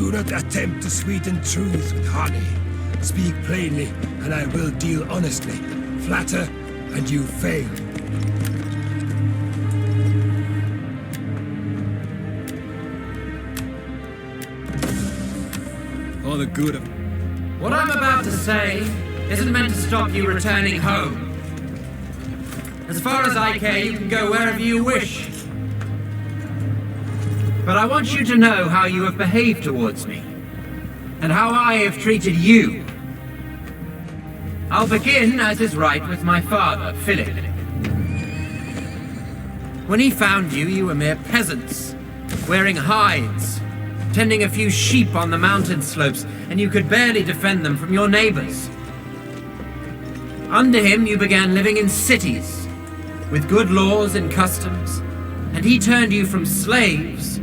Do not attempt to sweeten truth with honey. Speak plainly, and I will deal honestly. Flatter, and you fail. For the good of... What I'm about to say isn't meant to stop you returning home. As far as I care, you can go wherever you wish. But I want you to know how you have behaved towards me, and how I have treated you. I'll begin, as is right, with my father, Philip. When he found you, you were mere peasants, wearing hides, tending a few sheep on the mountain slopes, and you could barely defend them from your neighbors. Under him, you began living in cities, with good laws and customs, and he turned you from slaves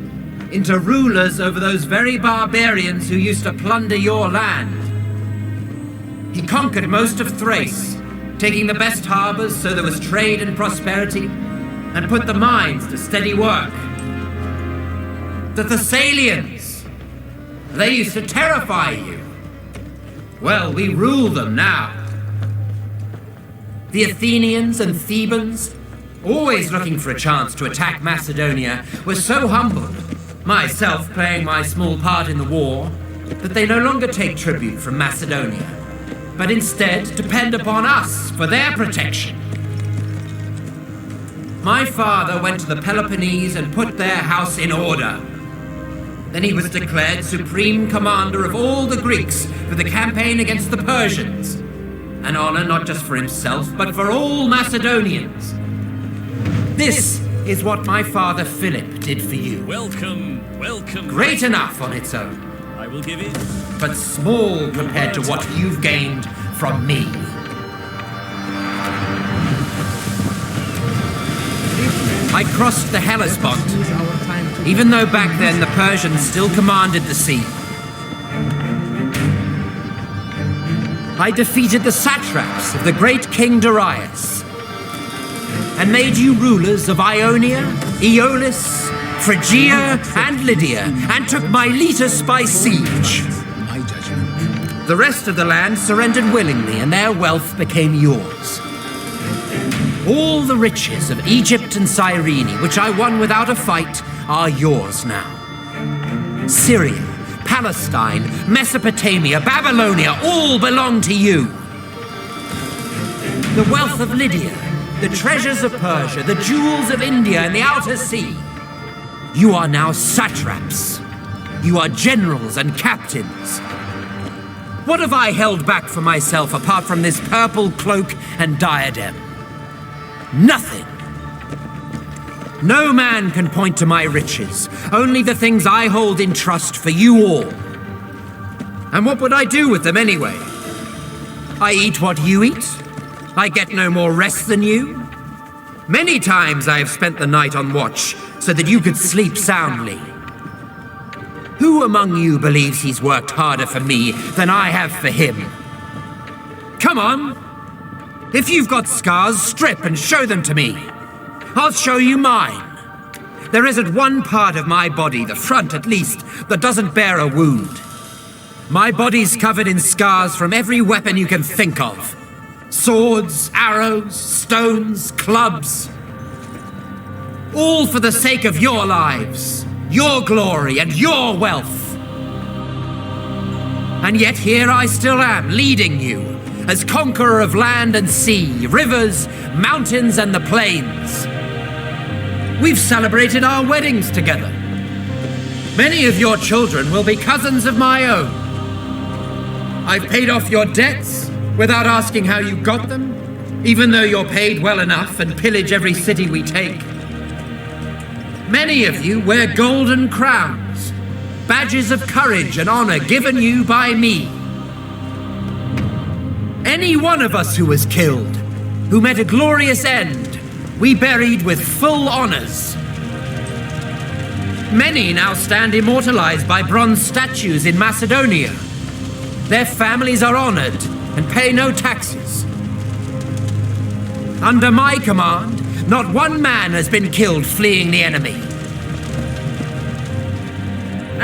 into rulers over those very barbarians who used to plunder your land. He conquered most of Thrace, taking the best harbors so there was trade and prosperity, and put the mines to steady work. The Thessalians, they used to terrify you. Well, we rule them now. The Athenians and Thebans, always looking for a chance to attack Macedonia, were so humbled, myself playing my small part in the war, that they no longer take tribute from Macedonia, but instead depend upon us for their protection. My father went to the Peloponnese and put their house in order. Then he was declared supreme commander of all the Greeks for the campaign against the Persians, an honor not just for himself, but for all Macedonians. This is what my father Philip did for you. Welcome, welcome. Great enough on its own, I will give it. but small compared to what you've gained from me. I crossed the Hellespont, even though back then the Persians still commanded the sea. I defeated the satraps of the great King Darius, and made you rulers of Ionia, Aeolis, Phrygia, and Lydia, and took Miletus by siege. My judgment. The rest of the land surrendered willingly, and their wealth became yours. All the riches of Egypt and Cyrene, which I won without a fight, are yours now. Syria, Palestine, Mesopotamia, Babylonia, all belong to you. The wealth of Lydia, the treasures of Persia, the jewels of India and the outer sea. You are now satraps. You are generals and captains. What have I held back for myself apart from this purple cloak and diadem? Nothing. No man can point to my riches, only the things I hold in trust for you all. And what would I do with them anyway? I eat what you eat. I get no more rest than you. Many times I have spent the night on watch so that you could sleep soundly. Who among you believes he's worked harder for me than I have for him? Come on. If you've got scars, strip and show them to me. I'll show you mine. There isn't one part of my body, the front at least, that doesn't bear a wound. My body's covered in scars from every weapon you can think of. Swords, arrows, stones, clubs. All for the sake of your lives, your glory, and your wealth. And yet here I still am, leading you, as conqueror of land and sea, rivers, mountains, and the plains. We've celebrated our weddings together. Many of your children will be cousins of my own. I've paid off your debts without asking how you got them, even though you're paid well enough and pillage every city we take. Many of you wear golden crowns, badges of courage and honor given you by me. Any one of us who was killed, who met a glorious end, we buried with full honors. Many now stand immortalized by bronze statues in Macedonia. Their families are honored and pay no taxes. Under my command, not one man has been killed fleeing the enemy.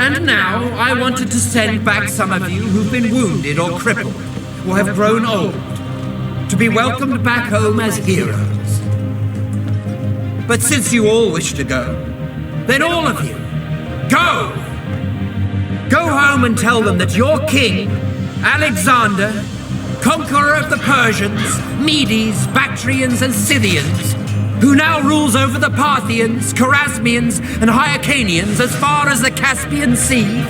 And now I wanted to send back some of you who've been wounded or crippled, or have grown old, to be welcomed back home as heroes. But since you all wish to go, then all of you, go! Go home and tell them that your king, Alexander, conqueror of the Persians, Medes, Bactrians, and Scythians, who now rules over the Parthians, Chorasmians, and Hyrcanians as far as the Caspian Sea,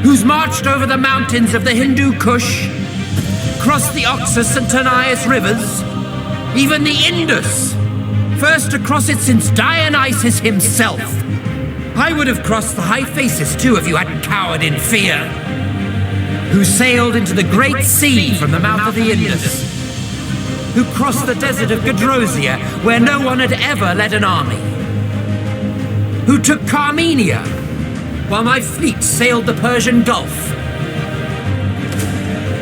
who's marched over the mountains of the Hindu Kush, crossed the Oxus and Tanais rivers, even the Indus, first to cross it since Dionysus himself. I would have crossed the Hyphasis too if you hadn't cowered in fear, who sailed into the Great Sea from the mouth of the Indus, who crossed the desert of Gedrosia, where no one had ever led an army, who took Carmenia, while my fleet sailed the Persian Gulf.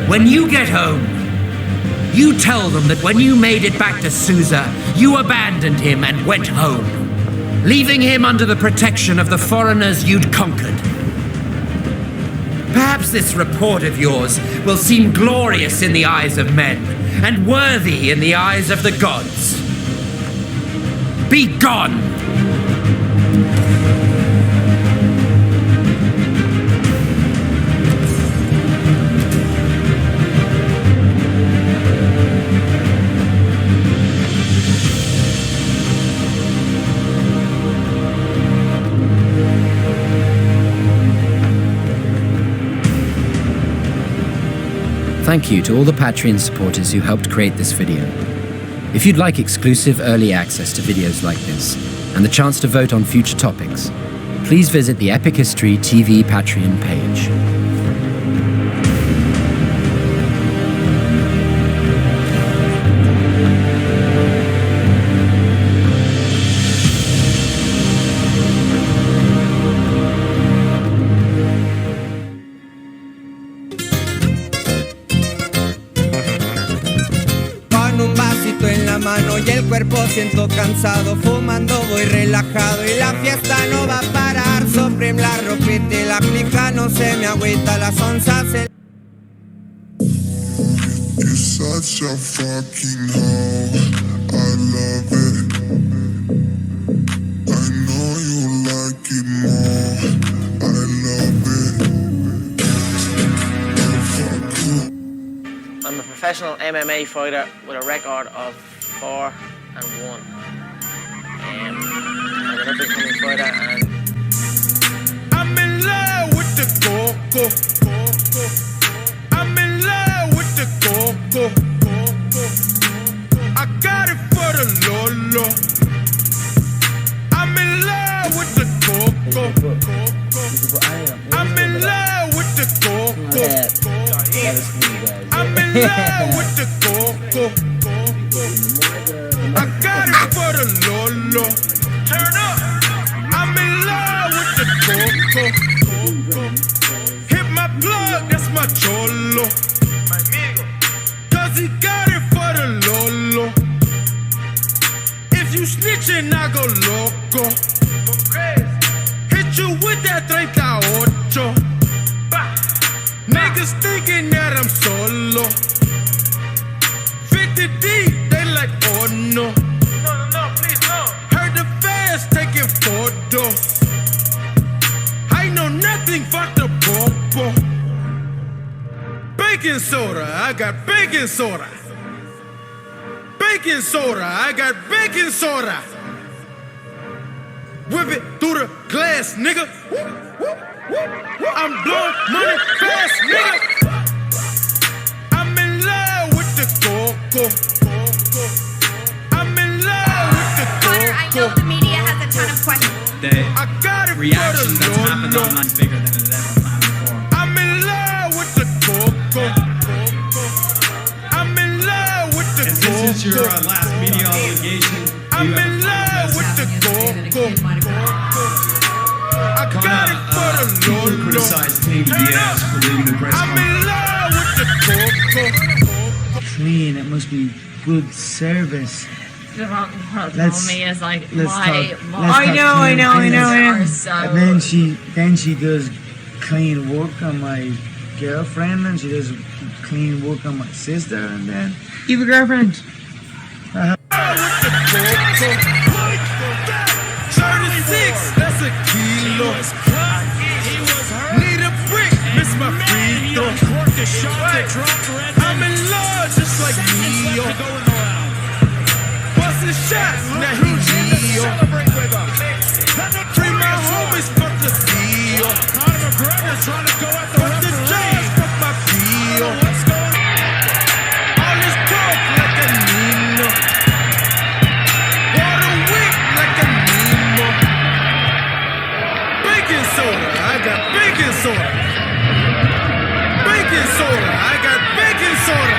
When you get home, you tell them that when you made it back to Susa, you abandoned him and went home, leaving him under the protection of the foreigners you'd conquered. Perhaps this report of yours will seem glorious in the eyes of men, and worthy in the eyes of the gods. Be gone! Thank you to all the Patreon supporters who helped create this video. If you'd like exclusive early access to videos like this, and the chance to vote on future topics, please visit the Epic History TV Patreon page. Y el cuerpo siento cansado, fumando voy relajado y la fiesta no va a parar. Supreme la ropita y la clica no se me agüita, las onzas se... You're such a fucking hoe, I love it. I know you like it more, I love it. Fuck you. I'm a professional MMA fighter with a record of 4-1. I'm an up-and-coming fighter, and I'm in love with the coco. I'm in love with the coco. I got it for the Lolo. I'm in love with the coco. I'm in love with the coco. I'm in love with the coco. I got it for the Lolo. Turn up. I'm in love with the coco. Hit my plug, that's my cholo. Cause he got it for the Lolo. If you snitching, I go loco. Hit you with that 38. Niggas thinking that I'm solo. 50 deep, they like, oh no. No, please no. Heard the fans taking photos. I know nothing but the popo. Baking soda, I got baking soda. Baking soda, I got baking soda. Whip it through the glass, nigga. I'm blowing money fast, nigga. I'm in love with the coco. I'm in love with the Connor, I know coco. the media has a ton of questions. I got it reaction for the that's happened Lolo. online is bigger than it ever happened before. I'm in love with the coco. I'm in love with the If coco. this is your last media obligation, I'm you have in love with the coco. I got it for the people Lolo. criticize TBS for leaving the press I'm in conference. love with the coco. Clean, it must be good service. Let's- me is like let's my talk- mom. let's talk Are so And then she does clean work on my girlfriend, and she does clean work on my sister, and then you have a girlfriend. 36, that's a kilo. Need a brick, miss my free throw. I'm in love, just like Neo. Bustin' shots, now he Neo. Free my homies, fuck the deal. Fuck the drugs, fuck my peel. All this talk like a Nino. Water whip like a Nemo. Baking soda, I got baking soda. Baking soda, I got baking soda.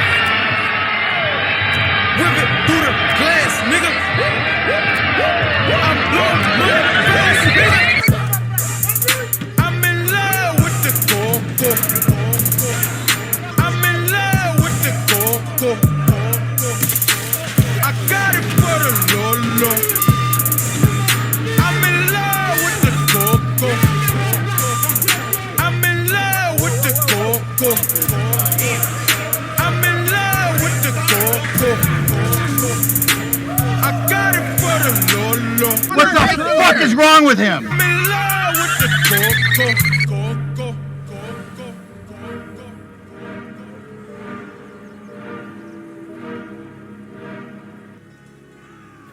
Whip it through the glass, nigga. I'm blowing my face, nigga. I'm in love with the coco. I'm in love with the coco. I got it for the Lolo. I'm in love with the coco. I'm in love with the coco. I'm in love with the coco. I got it for the Lolo. What the fuck is wrong with him? I'm in love with the coco.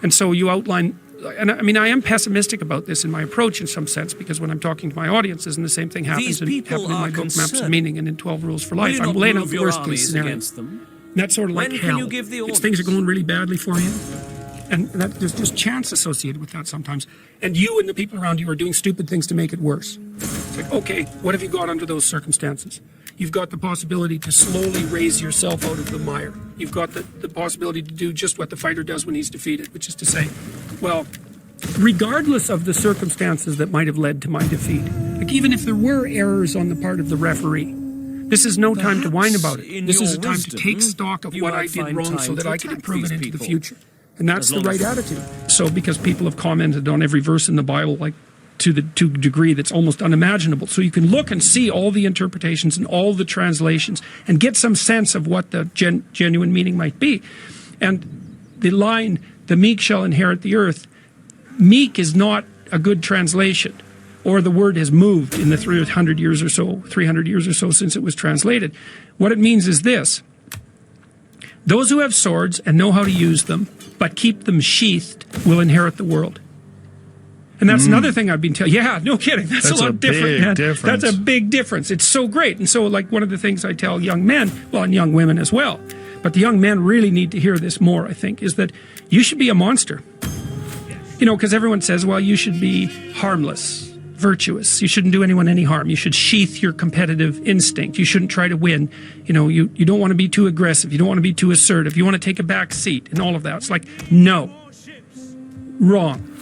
And so you outline, and I mean, I am pessimistic about this in my approach in some sense, because when I'm talking to my audiences, and the same thing happens in my book, Maps of Meaning, and in 12 Rules for Life, I'm laying out the worst case scenario. And that's sort of like hell. It's things are going really badly for you. And that, there's just chance associated with that sometimes. And you and the people around you are doing stupid things to make it worse. It's like, okay, what have you got under those circumstances? You've got the possibility to slowly raise yourself out of the mire. You've got the possibility to do just what the fighter does when he's defeated, which is to say, well, regardless of the circumstances that might have led to my defeat, like even if there were errors on the part of the referee, this is no time to whine about it. This is a time to take stock of what I did wrong so that I can improve it into the future. And that's the right attitude. So because people have commented on every verse in the Bible, like to a degree that's almost unimaginable. So you can look and see all the interpretations and all the translations and get some sense of what the genuine meaning might be. And the line, the meek shall inherit the earth, meek is not a good translation, or the word has moved in the 300 years or so since it was translated. What it means is this: those who have swords and know how to use them, but keep them sheathed, will inherit the world. And that's another thing I've been telling. Yeah, no kidding. That's a lot different, man. That's a big difference. It's so great. And so, like, one of the things I tell young men, well, and young women as well, but the young men really need to hear this more, I think, is that you should be a monster. You know, because everyone says, well, you should be harmless, virtuous. You shouldn't do anyone any harm. You should sheath your competitive instinct. You shouldn't try to win. You know, you don't want to be too aggressive. You don't want to be too assertive. You want to take a back seat and all of that. It's like, no. Wrong.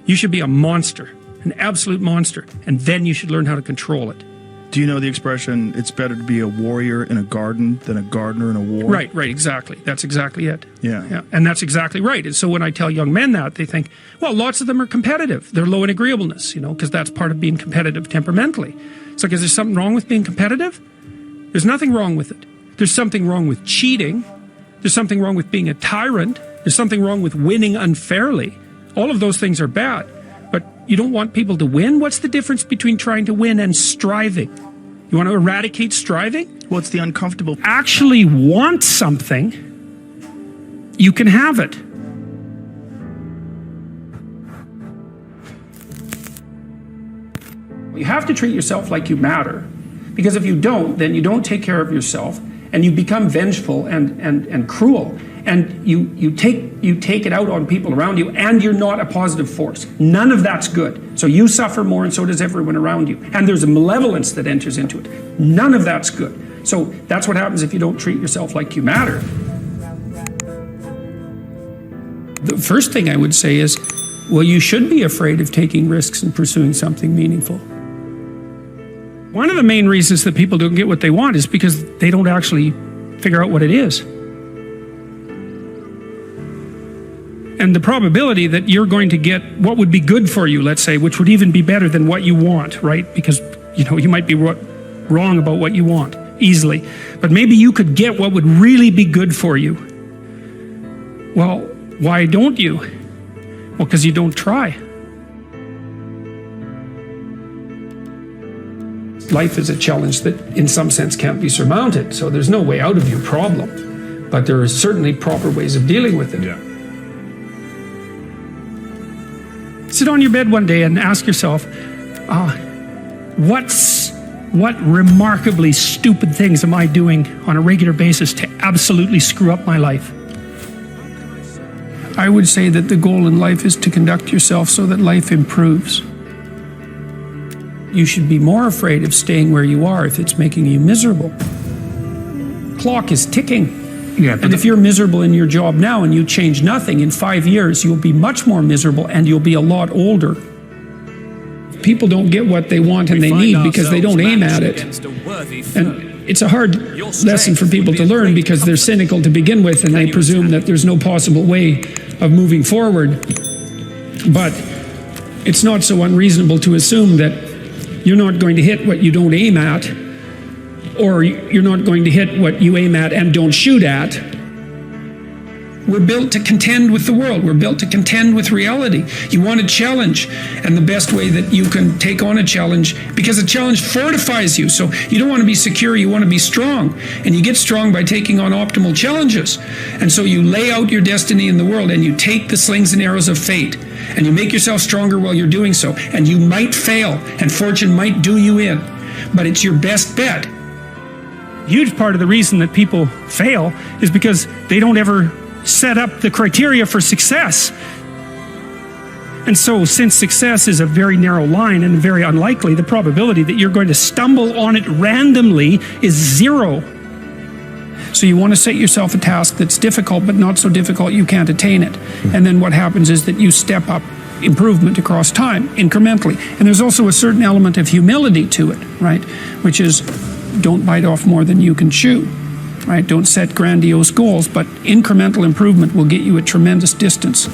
You should be a monster, an absolute monster, and then you should learn how to control it. Do you know the expression, it's better to be a warrior in a garden than a gardener in a war? Right, exactly. That's exactly it. Yeah. And that's exactly right. And so when I tell young men that, they think, well, lots of them are competitive. They're low in agreeableness, you know, because that's part of being competitive temperamentally. It's like, is there something wrong with being competitive? There's nothing wrong with it. There's something wrong with cheating. There's something wrong with being a tyrant. There's something wrong with winning unfairly. All of those things are bad, but you don't want people to win? What's the difference between trying to win and striving? You want to eradicate striving? What's the uncomfortable? Actually want something, you can have it. You have to treat yourself like you matter, because if you don't, then you don't take care of yourself, and you become vengeful and cruel. And you take it out on people around you, and you're not a positive force. None of that's good. So you suffer more, and so does everyone around you. And there's a malevolence that enters into it. None of that's good. So that's what happens if you don't treat yourself like you matter. The first thing I would say is, well, you should be afraid of taking risks and pursuing something meaningful. One of the main reasons that people don't get what they want is because they don't actually figure out what it is. And the probability that you're going to get what would be good for you, let's say, which would even be better than what you want, right? Because, you might be wrong about what you want easily. But maybe you could get what would really be good for you. Well, why don't you? Well, because you don't try. Life is a challenge that, in some sense, can't be surmounted. So there's no way out of your problem. But there are certainly proper ways of dealing with it. Yeah. Sit on your bed one day and ask yourself, what remarkably stupid things am I doing on a regular basis to absolutely screw up my life? I would say that the goal in life is to conduct yourself so that life improves. You should be more afraid of staying where you are if it's making you miserable. Clock is ticking. Yeah, and if you're miserable in your job now and you change nothing, in 5 years you'll be much more miserable and you'll be a lot older. People don't get what they want and they need because they don't aim at it. And it's a hard lesson for people to learn because they're cynical to begin with and they presume that there's no possible way of moving forward. But it's not so unreasonable to assume that you're not going to hit what you don't aim at, or you're not going to hit what you aim at and don't shoot at. We're built to contend with the world. We're built to contend with reality. You want a challenge, and the best way that you can take on a challenge, because a challenge fortifies you. So you don't want to be secure, you want to be strong. And you get strong by taking on optimal challenges. And so you lay out your destiny in the world, and you take the slings and arrows of fate, and you make yourself stronger while you're doing so. And you might fail, and fortune might do you in, but it's your best bet. Huge part of the reason that people fail is because they don't ever set up the criteria for success. And so, since success is a very narrow line and very unlikely, the probability that you're going to stumble on it randomly is zero. So you want to set yourself a task that's difficult, but not so difficult you can't attain it. And then what happens is that you step up improvement across time, incrementally. And there's also a certain element of humility to it, right? Which is, don't bite off more than you can chew, right? Don't set grandiose goals, but incremental improvement will get you a tremendous distance.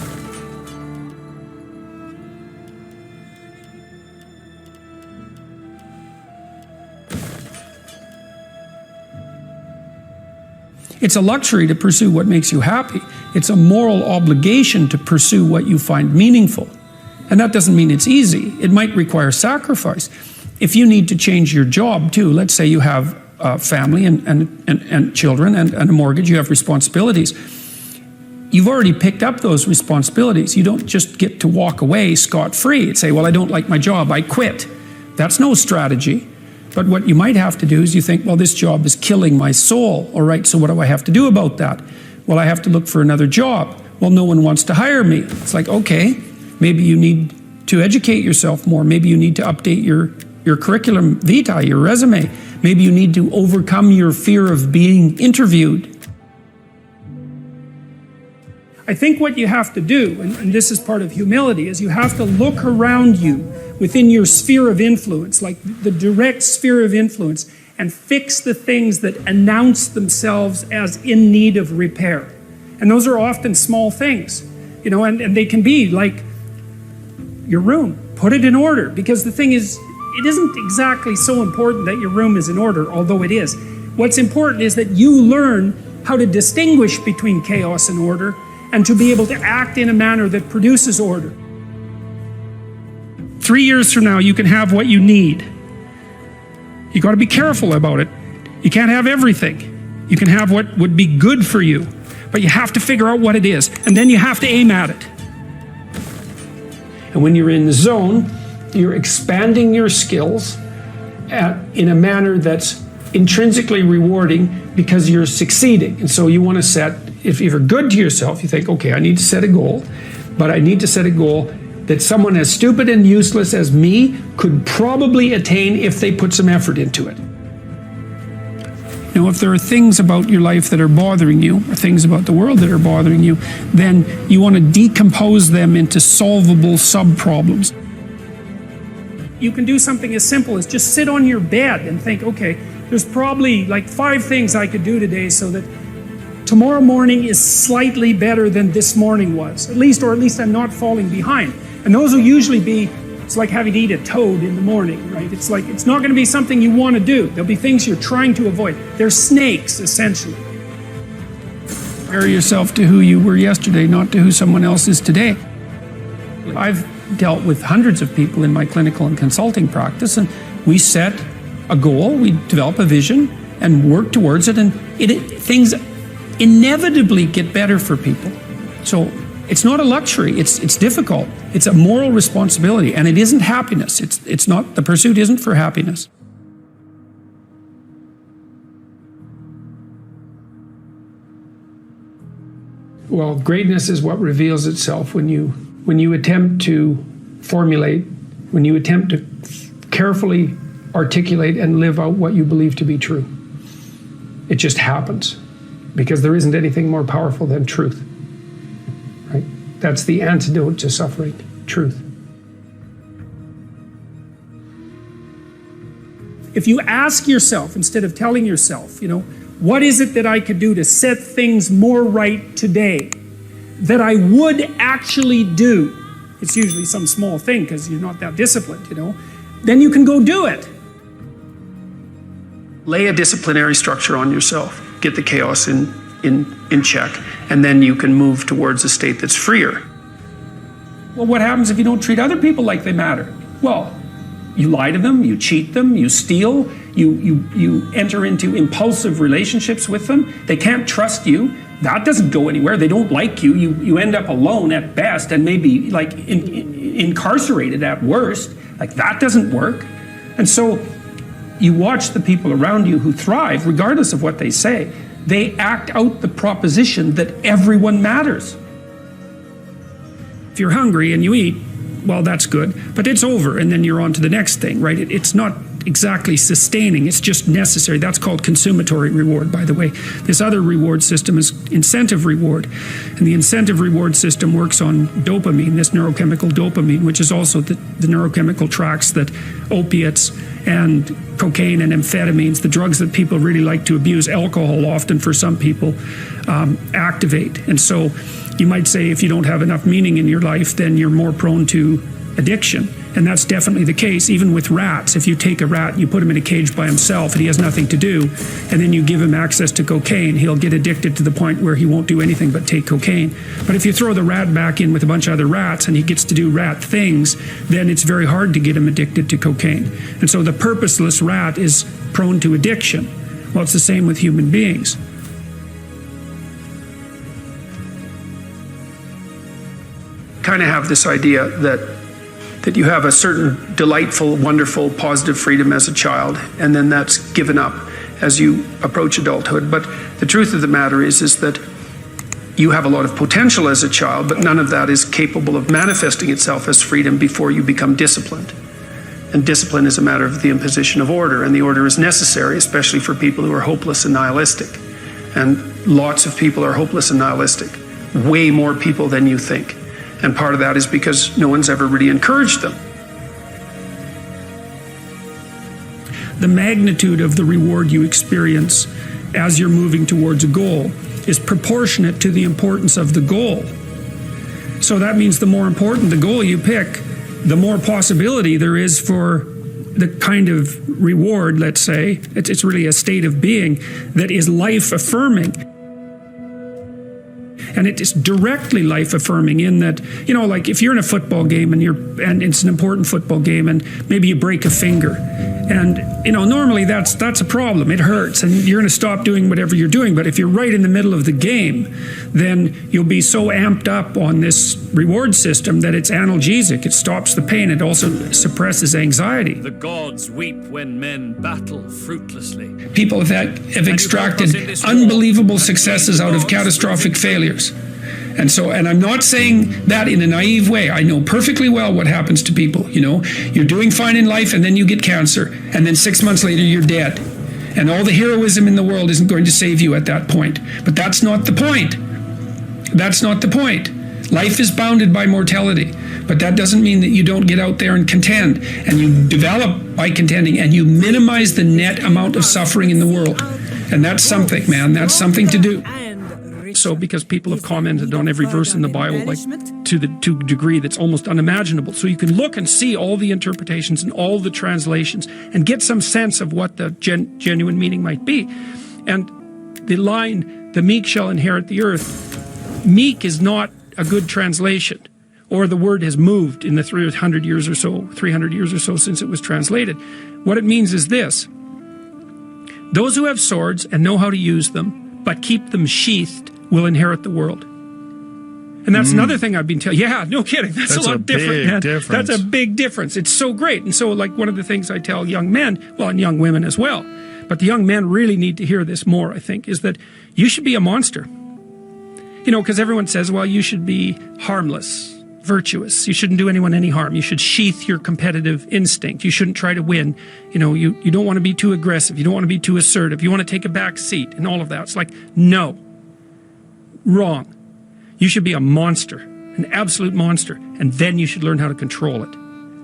It's a luxury to pursue what makes you happy. It's a moral obligation to pursue what you find meaningful. And that doesn't mean it's easy. It might require sacrifice. If you need to change your job too, let's say you have a family and children and a mortgage, you have responsibilities. You've already picked up those responsibilities. You don't just get to walk away scot-free and say, well, I don't like my job, I quit. That's no strategy. But what you might have to do is you think, well, this job is killing my soul. All right, so what do I have to do about that? Well, I have to look for another job. Well, no one wants to hire me. It's like, okay, maybe you need to educate yourself more. Maybe you need to update your curriculum vitae, your resume. Maybe you need to overcome your fear of being interviewed. I think what you have to do, and this is part of humility, is you have to look around you within your sphere of influence, like the direct sphere of influence, and fix the things that announce themselves as in need of repair. And those are often small things, and they can be like your room. Put it in order, because the thing is, it isn't exactly so important that your room is in order, although it is. What's important is that you learn how to distinguish between chaos and order, and to be able to act in a manner that produces order. 3 years from now, you can have what you need. You got to be careful about it. You can't have everything. You can have what would be good for you, but you have to figure out what it is, and then you have to aim at it. And when you're in the zone, you're expanding your skills in a manner that's intrinsically rewarding because you're succeeding. And so you want to set, if you're good to yourself, you think, okay, I need to set a goal, but I need to set a goal that someone as stupid and useless as me could probably attain if they put some effort into it. Now, if there are things about your life that are bothering you, or things about the world that are bothering you, then you want to decompose them into solvable sub-problems. You can do something as simple as just sit on your bed and think, okay, there's probably like 5 things I could do today so that tomorrow morning is slightly better than this morning was, at least I'm not falling behind. And those will usually be, it's like having to eat a toad in the morning, right? It's like, it's not going to be something you want to do. There'll be things you're trying to avoid. They're snakes, essentially. Compare yourself to who you were yesterday, not to who someone else is today. I've dealt with hundreds of people in my clinical and consulting practice, and we set a goal, we develop a vision, and work towards it, and things inevitably get better for people. So it's not a luxury, it's difficult. It's a moral responsibility, and it isn't happiness. It's not, the pursuit isn't for happiness. Well, greatness is what reveals itself when you attempt to formulate, when you attempt to carefully articulate and live out what you believe to be true. It just happens, because there isn't anything more powerful than truth, right? That's the antidote to suffering, truth. If you ask yourself, instead of telling yourself, what is it that I could do to set things more right today that I would actually do? It's usually some small thing because you're not that disciplined, Then you can go do it. Lay a disciplinary structure on yourself. Get the chaos in check, and then you can move towards a state that's freer. Well, what happens if you don't treat other people like they matter? Well, you lie to them, you cheat them, you steal, you enter into impulsive relationships with them. They can't trust you. That doesn't go anywhere. They don't like you. You end up alone at best, and maybe like incarcerated at worst. Like, that doesn't work. And so you watch the people around you who thrive, regardless of what they say. They act out the proposition that everyone matters. If you're hungry and you eat, well, that's good, but it's over, and then you're on to the next thing, right? It's not exactly sustaining, it's just necessary. That's called consumatory reward, by the way. This other reward system is incentive reward, and the incentive reward system works on dopamine, this neurochemical dopamine, which is also the neurochemical tracks that opiates and cocaine and amphetamines, the drugs that people really like to abuse, alcohol often for some people, activate. And so you might say if you don't have enough meaning in your life, then you're more prone to addiction. And that's definitely the case, even with rats. If you take a rat and you put him in a cage by himself and he has nothing to do, and then you give him access to cocaine, he'll get addicted to the point where he won't do anything but take cocaine. But if you throw the rat back in with a bunch of other rats and he gets to do rat things, then it's very hard to get him addicted to cocaine. And so the purposeless rat is prone to addiction. Well, it's the same with human beings. Kind of have this idea that you have a certain delightful, wonderful, positive freedom as a child, and then that's given up as you approach adulthood. But the truth of the matter is that you have a lot of potential as a child, but none of that is capable of manifesting itself as freedom before you become disciplined. And discipline is a matter of the imposition of order, and the order is necessary, especially for people who are hopeless and nihilistic. And lots of people are hopeless and nihilistic, way more people than you think. And part of that is because no one's ever really encouraged them. The magnitude of the reward you experience as you're moving towards a goal is proportionate to the importance of the goal. So that means the more important the goal you pick, the more possibility there is for the kind of reward, let's say, it's really a state of being that is life-affirming. And it is directly life-affirming in that, like if you're in a football game and it's an important football game and maybe you break a finger, and normally that's a problem. It hurts, and you're going to stop doing whatever you're doing. But if you're right in the middle of the game, then you'll be so amped up on this reward system that it's analgesic. It stops the pain. It also suppresses anxiety. The gods weep when men battle fruitlessly. People have extracted unbelievable successes out of catastrophic failures. And I'm not saying that in a naive way. I know perfectly well what happens to people. You're doing fine in life and then you get cancer, and then 6 months later you're dead. And all the heroism in the world isn't going to save you at that point. But that's not the point. That's not the point. Life is bounded by mortality. But that doesn't mean that you don't get out there and contend. And you develop by contending, and you minimize the net amount of suffering in the world. And that's something, man. That's something to do. so because people have commented on every verse in the Bible, like to a degree that's almost unimaginable. So you can look and see all the interpretations and all the translations and get some sense of what the genuine meaning might be. And the line, "the meek shall inherit the earth," meek is not a good translation, or the word has moved in the 300 years or so since it was translated. What it means is this: those who have swords and know how to use them, but keep them sheathed, will inherit the world. And that's another thing I've been telling. Yeah, no kidding. That's a lot different, man. That's a big difference. It's so great. And so, like, one of the things I tell young men, well, and young women as well, but the young men really need to hear this more, I think, is that you should be a monster. You know, because everyone says, well, you should be harmless, virtuous. You shouldn't do anyone any harm. You should sheath your competitive instinct. You shouldn't try to win. You know, you don't want to be too aggressive. You don't want to be too assertive. You want to take a back seat and all of that. It's like, no. Wrong. You should be a monster, an absolute monster, and then you should learn how to control it.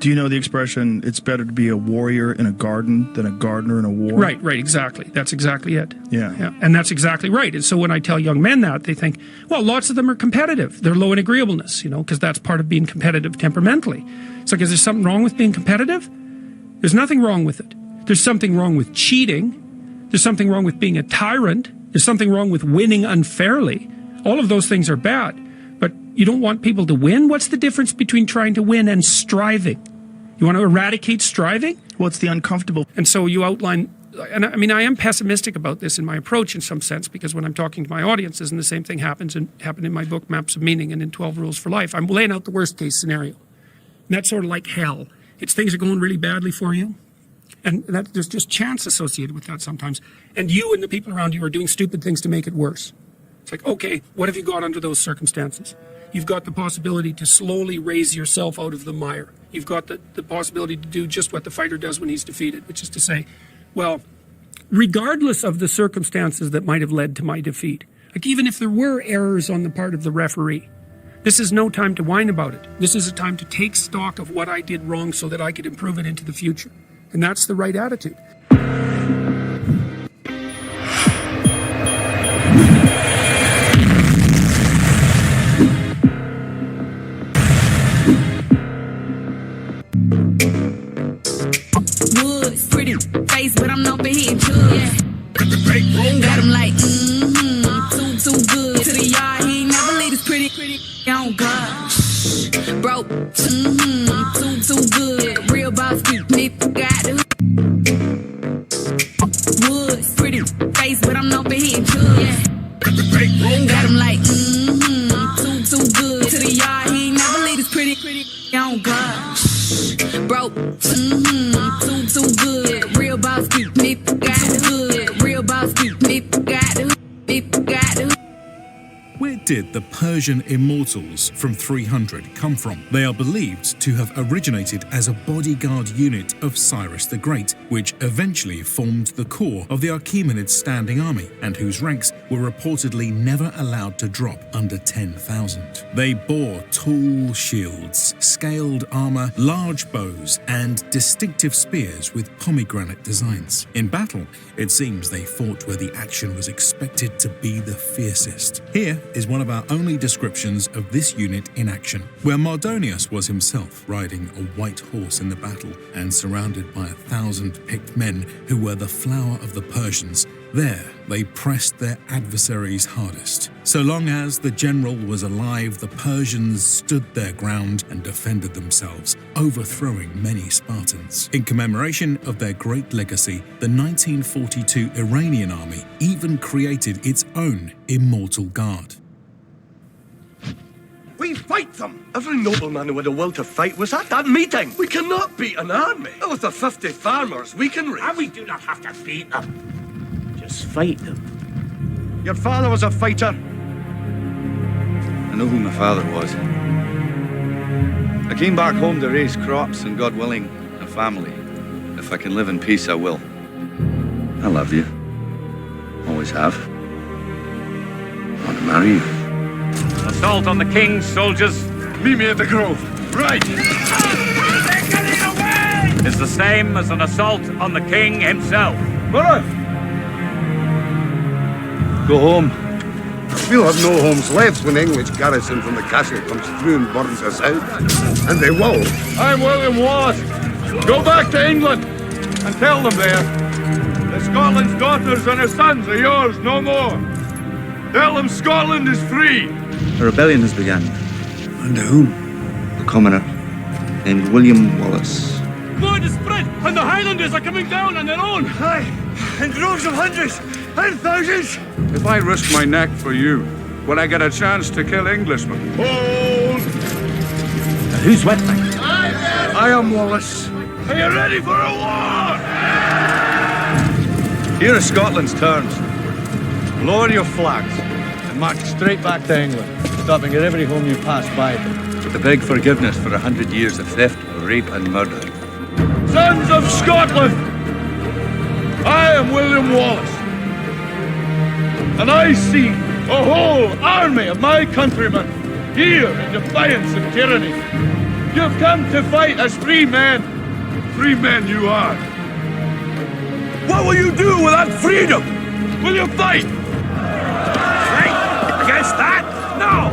Do you know the expression, it's better to be a warrior in a garden than a gardener in a war? Right, exactly. That's exactly it. Yeah. And that's exactly right. And so when I tell young men that, they think, well, lots of them are competitive. They're low in agreeableness, you know, because that's part of being competitive temperamentally. It's like, is there something wrong with being competitive? There's nothing wrong with it. There's something wrong with cheating. There's something wrong with being a tyrant. There's something wrong with winning unfairly. All of those things are bad. But you don't want people to win? What's the difference between trying to win and striving? You want to eradicate striving? Well, it's the uncomfortable. And so you outline, and I mean, I am pessimistic about this in my approach in some sense, because when I'm talking to my audiences, and the same thing happened in my book, Maps of Meaning, and in 12 Rules for Life, I'm laying out the worst case scenario. And that's sort of like hell. It's things are going really badly for you. And that there's just chance associated with that sometimes. And you and the people around you are doing stupid things to make it worse. It's like, okay, what have you got under those circumstances? You've got the possibility to slowly raise yourself out of the mire. You've got the possibility to do just what the fighter does when he's defeated, which is to say, well, regardless of the circumstances that might have led to my defeat, like even if there were errors on the part of the referee, this is no time to whine about it. This is a time to take stock of what I did wrong so that I could improve it into the future. And that's the right attitude. Woods, pretty face, but I'm known for hitting chugs. Got him like, too good. To the yard, he ain't never leave his pretty, on God. Bro, too good. Real boss, keep me, got the Woods, pretty face, but I'm known for hitting chugs. Got him like, too good. To the yard, he ain't never leave his pretty, on God. Bro, too good. Real boss, keep me, got the hood. Real boss, keep me, got the hood. Where did the Persian immortals from 300 come from? They are believed to have originated as a bodyguard unit of Cyrus the Great, which eventually formed the core of the Achaemenid standing army, and whose ranks were reportedly never allowed to drop under 10,000. They bore tall shields, scaled armor, large bows, and distinctive spears with pomegranate designs. In battle, it seems they fought where the action was expected to be the fiercest. Here is one of our only descriptions of this unit in action, where Mardonius was himself riding a white horse in the battle and surrounded by 1,000 picked men who were the flower of the Persians. There, they pressed their adversaries hardest. So long as the general was alive, the Persians stood their ground and defended themselves, overthrowing many Spartans. In commemoration of their great legacy, the 1942 Iranian army even created its own immortal guard. We fight them! Every nobleman who had a will to fight was at that meeting! We cannot beat an army! With the 50 farmers we can raise! And we do not have to beat them. Just fight them. Your father was a fighter. I know who my father was. I came back home to raise crops and, God willing, a family. If I can live in peace, I will. I love you. Always have. I want to marry you. Assault on the king's soldiers. Meet me at the grove. Right! They're getting away! Is the same as an assault on the king himself. Move! Go home. We'll have no homes left when the English garrison from the castle comes through and burns us out. And they will. I'm William Wallace. Go back to England and tell them there that Scotland's daughters and her sons are yours no more. Tell them Scotland is free. A rebellion has begun. Under whom? A commoner named William Wallace. Blood is spread, and the Highlanders are coming down on their own. Aye, in droves of hundreds and thousands. If I risk my neck for you, will I get a chance to kill Englishmen? Hold! Who's with me? I am Wallace. Are you ready for a war? Here are Scotland's terms. Lower your flags and march straight back to England, stopping at every home you pass by, to beg forgiveness for 100 years of theft, rape, and murder. Sons of Scotland, I am William Wallace, and I see a whole army of my countrymen here in defiance of tyranny. You've come to fight as free men. Free men you are. What will you do with that freedom? Will you fight? Fight? Against that? No!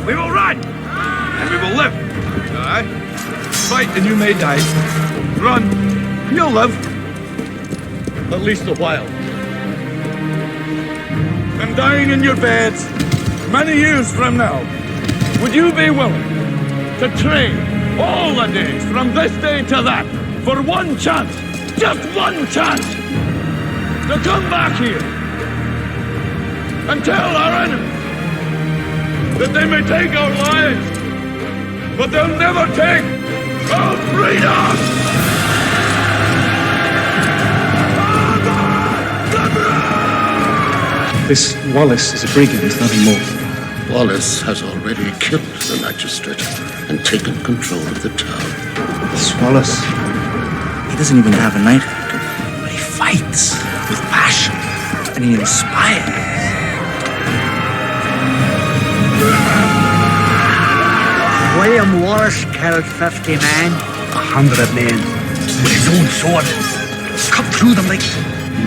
We will run! And we will live. Aye? Fight and you may die. Run. You'll live. At least a while. And dying in your beds, many years from now, would you be willing to trade all the days from this day to that for one chance, just one chance, to come back here and tell our enemies that they may take our lives, but they'll never take our freedom! This Wallace is a brigand, nothing more. Wallace has already killed the magistrate and taken control of the town. This Wallace, he doesn't even have a knighthood, but he fights with passion and he inspires. William Wallace killed 50 men. 100 men with his own sword. Cut through them like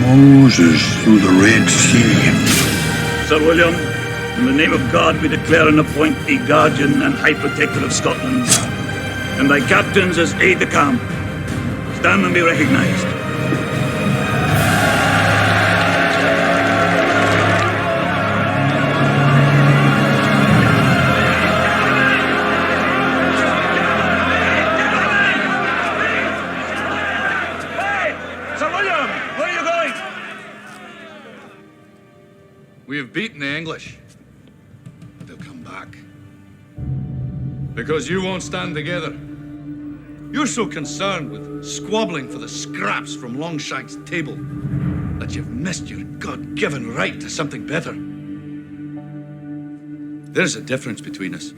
Moses through the Red Sea. Sir William, in the name of God, we declare and appoint thee guardian and high protector of Scotland, and thy captains as aide-de-camp. Stand and be recognised. We have beaten the English, but they'll come back. Because you won't stand together. You're so concerned with squabbling for the scraps from Longshank's table that you've missed your God-given right to something better. There's a difference between us.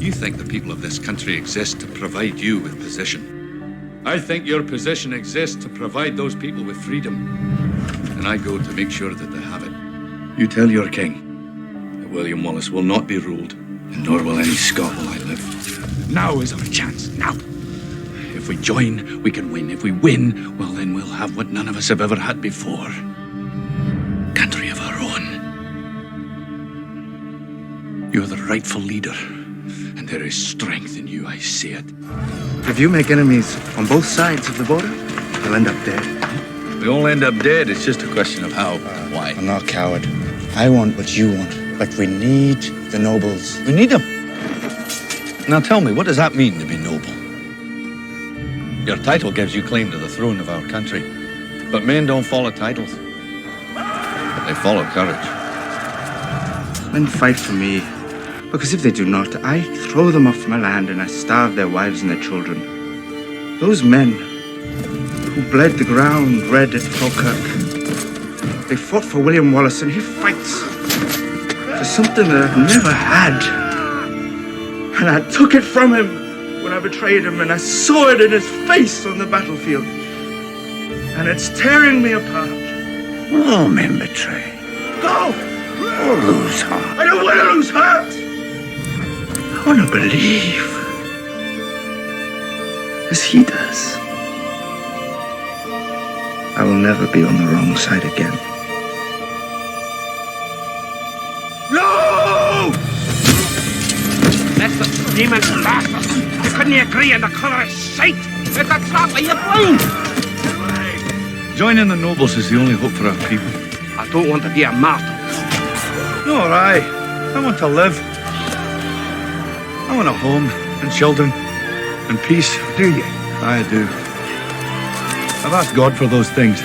You think the people of this country exist to provide you with position. I think your position exists to provide those people with freedom. And I go to make sure that they have it. You tell your king that William Wallace will not be ruled, and nor will any Scot while I live. Now is our chance, now. If we join, we can win. If we win, well then we'll have what none of us have ever had before. Country of our own. You're the rightful leader, and there is strength in you, I see it. If you make enemies on both sides of the border, you'll end up dead. We all end up dead. It's just a question of how and why. I'm not a coward. I want what you want, but we need the nobles. We need them. Now tell me, what does that mean to be noble? Your title gives you claim to the throne of our country, but men don't follow titles. But they follow courage. Men fight for me, because if they do not, I throw them off my land and I starve their wives and their children. Those men who bled the ground red at Falkirk. They fought for William Wallace, and he fights for something that I've never had. And I took it from him when I betrayed him, and I saw it in his face on the battlefield. And it's tearing me apart. All men betray. Go! Or lose heart. I don't want to lose heart! I want to believe. As he does. I will never be on the wrong side again. demon bastards! You couldn't agree on the colour of shite! It's a trap, are you blind? Joining the nobles is the only hope for our people. I don't want to be a martyr. Nor I. I want to live. I want a home and children and peace. Do you? I do. I've asked God for those things.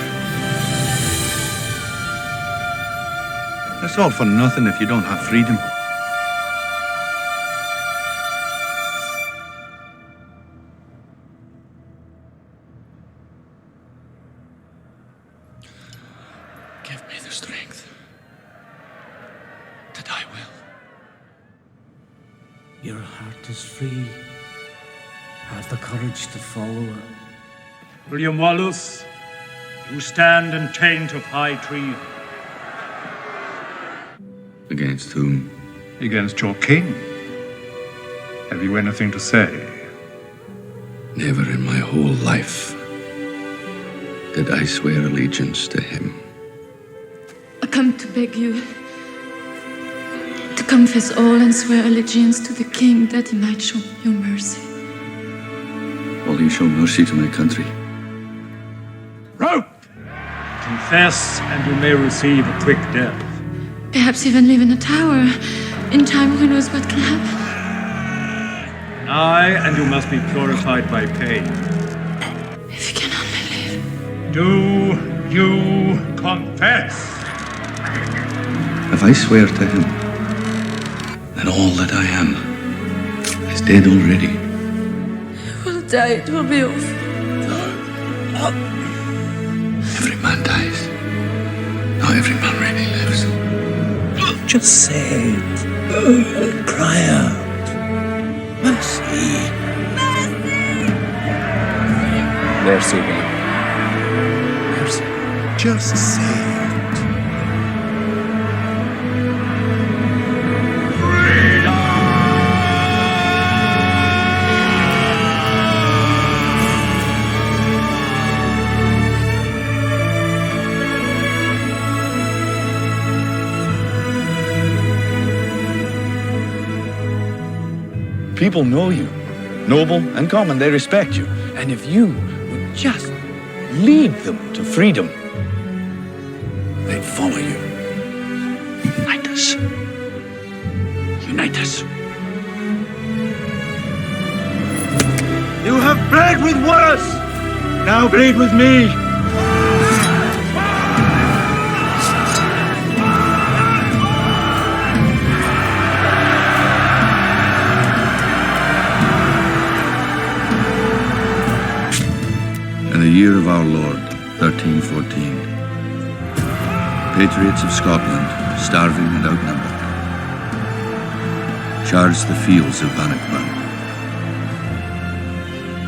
It's all for nothing if you don't have freedom. Give me the strength to die well. Your heart is free. Have the courage to follow it. William Wallace, you stand in taint of high treason. Against whom? Against your king. Have you anything to say? Never in my whole life did I swear allegiance to him. I come to beg you to confess all and swear allegiance to the king that he might show you mercy. Will you show mercy to my country? Rope! Confess, and you may receive a quick death. Perhaps even live in a tower. In time, who knows what can happen? Aye, and you must be purified by pain. If you can only live. Do you confess? If I swear to him, then all that I am is dead already. We'll die, it will be over. Every man dies. Not every man really lives. Just say it. Cry out. Mercy. Mercy, God. Mercy. Just say it. People know you. Noble and common, they respect you. And if you would just lead them to freedom, they'd follow you. Unite us. Unite us. You have bled with Wallace. Now bleed with me. In the year of our Lord, 1314, patriots of Scotland, starving and outnumbered, charged the fields of Bannockburn.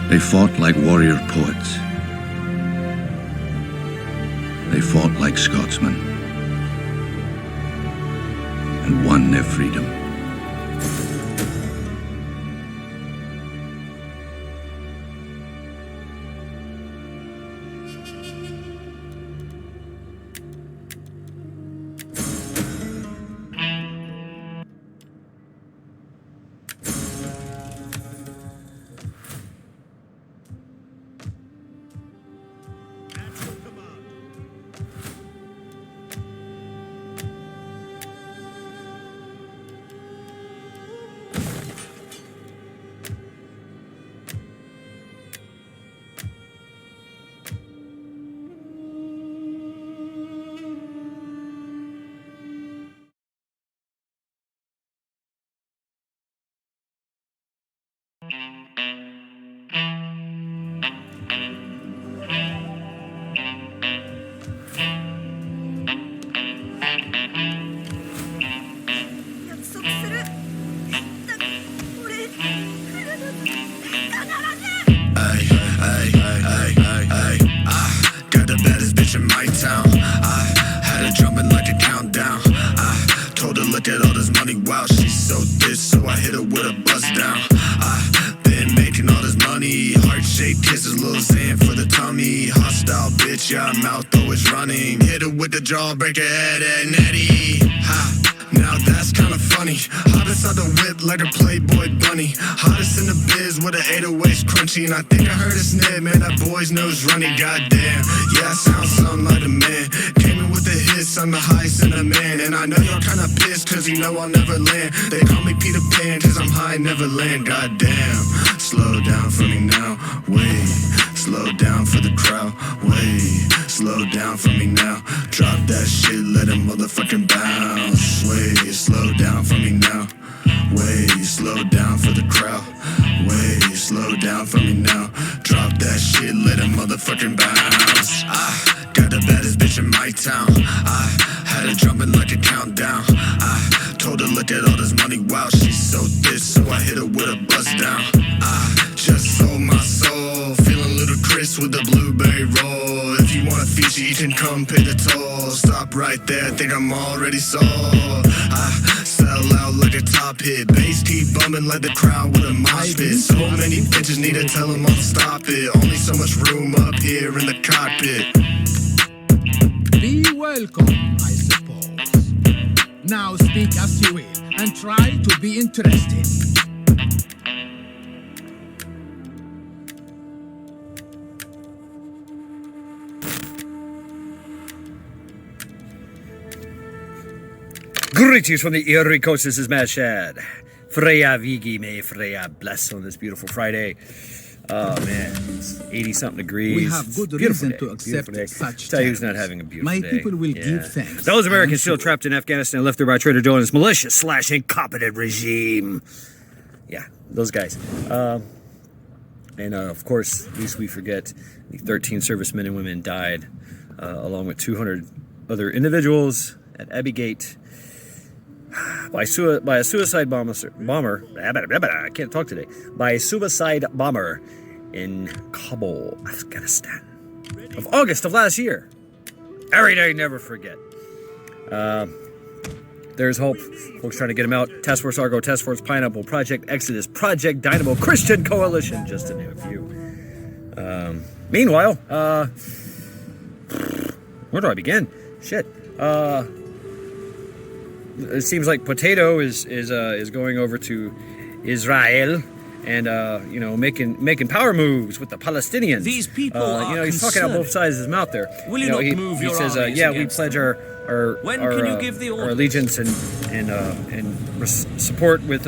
They fought like warrior poets. They fought like Scotsmen, and won their freedom. Got the baddest bitch in my town. I had her jumping like a countdown. I told her look at all this money, wow, she's so thick, so I hit her with a bust down. I been making all this money, heart-shaped kisses, little sand for the tummy. Hostile bitch, yeah, mouth always running. Hit her with the jawbreaker head and Nettie. Ha, now that's kinda funny. Hottest out the whip like a Playboy bunny. Hottest in the biz with an 808's crunchy. And I think I heard a snip, man, that boy's nose running. Goddamn, yeah, I sound something like a man. Came in with the hits, I'm the highest in the man. And I know y'all kinda pissed cause you know I'll never land. They call me Peter Pan cause I'm high, never land. Goddamn, slow down for me now, wait. Slow down for the crowd, wait. Slow down for me now. Drop that shit, let it motherfucking bounce. Wait, slow down for me now. Wait, slow down for the crowd. Wait, slow down for me now. Drop that shit, let it motherfucking bounce. I got the baddest bitch in my town. I had her jumping like a countdown. I told her look at all this money, wow, she's so thick, so I hit her with a bust down. I just sold my soul, feeling ludicrous with the blueberry roll. If you want a feature, you can come pay the toll. Stop right there, think I'm already sold. I sell out like a top hit, bass keep bumming like the crowd with a mosh pit. So many bitches need to tell them all to stop it. Only so much room up here in the cockpit. Be welcome, I suppose. Now speak as you will and try to be interested. Greetings from the Erie Coast. This is Matt Shad. Freya Vigi, may Freya bless on this beautiful Friday. Oh man, it's 80-something degrees. We have good reason to accept such tell you who's not having a beautiful My day. people will give thanks. Those Americans still trapped in Afghanistan, left there by Trader Joe and his malicious/incompetent regime. Yeah, those guys. And of course, least we forget, the 13 servicemen and women died, along with 200 other individuals at Abbey Gate by a suicide bomber. I can't talk today. By a suicide bomber in Kabul, Afghanistan, of August of last year. Every day, never forget. There's hope. Folks trying to get him out. Task Force Argo, Task Force Pineapple, Project Exodus, Project Dynamo, Christian Coalition, just to name a few. Meanwhile, where do I begin? Shit. It seems like Potato is going over to Israel and making power moves with the Palestinians. These people are he's talking out both sides of his mouth there. Will you not move your says, armies yeah, we against pledge them? our allegiance and support with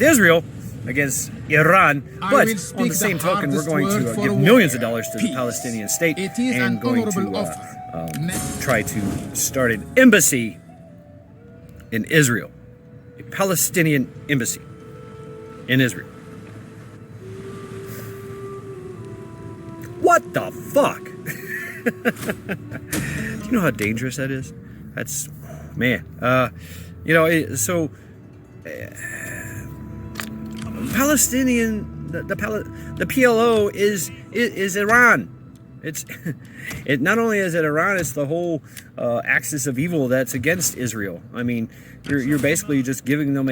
Israel against Iran, but on the same token, we're going to give millions of dollars to the Palestinian state and going to try to start an embassy in Israel, a Palestinian embassy in Israel. What the fuck? Do you know how dangerous that is? That's, man. Palestinian, the PLO is Iran. It not only is it Iran, it's the whole axis of evil that's against Israel. I mean, you're basically just giving them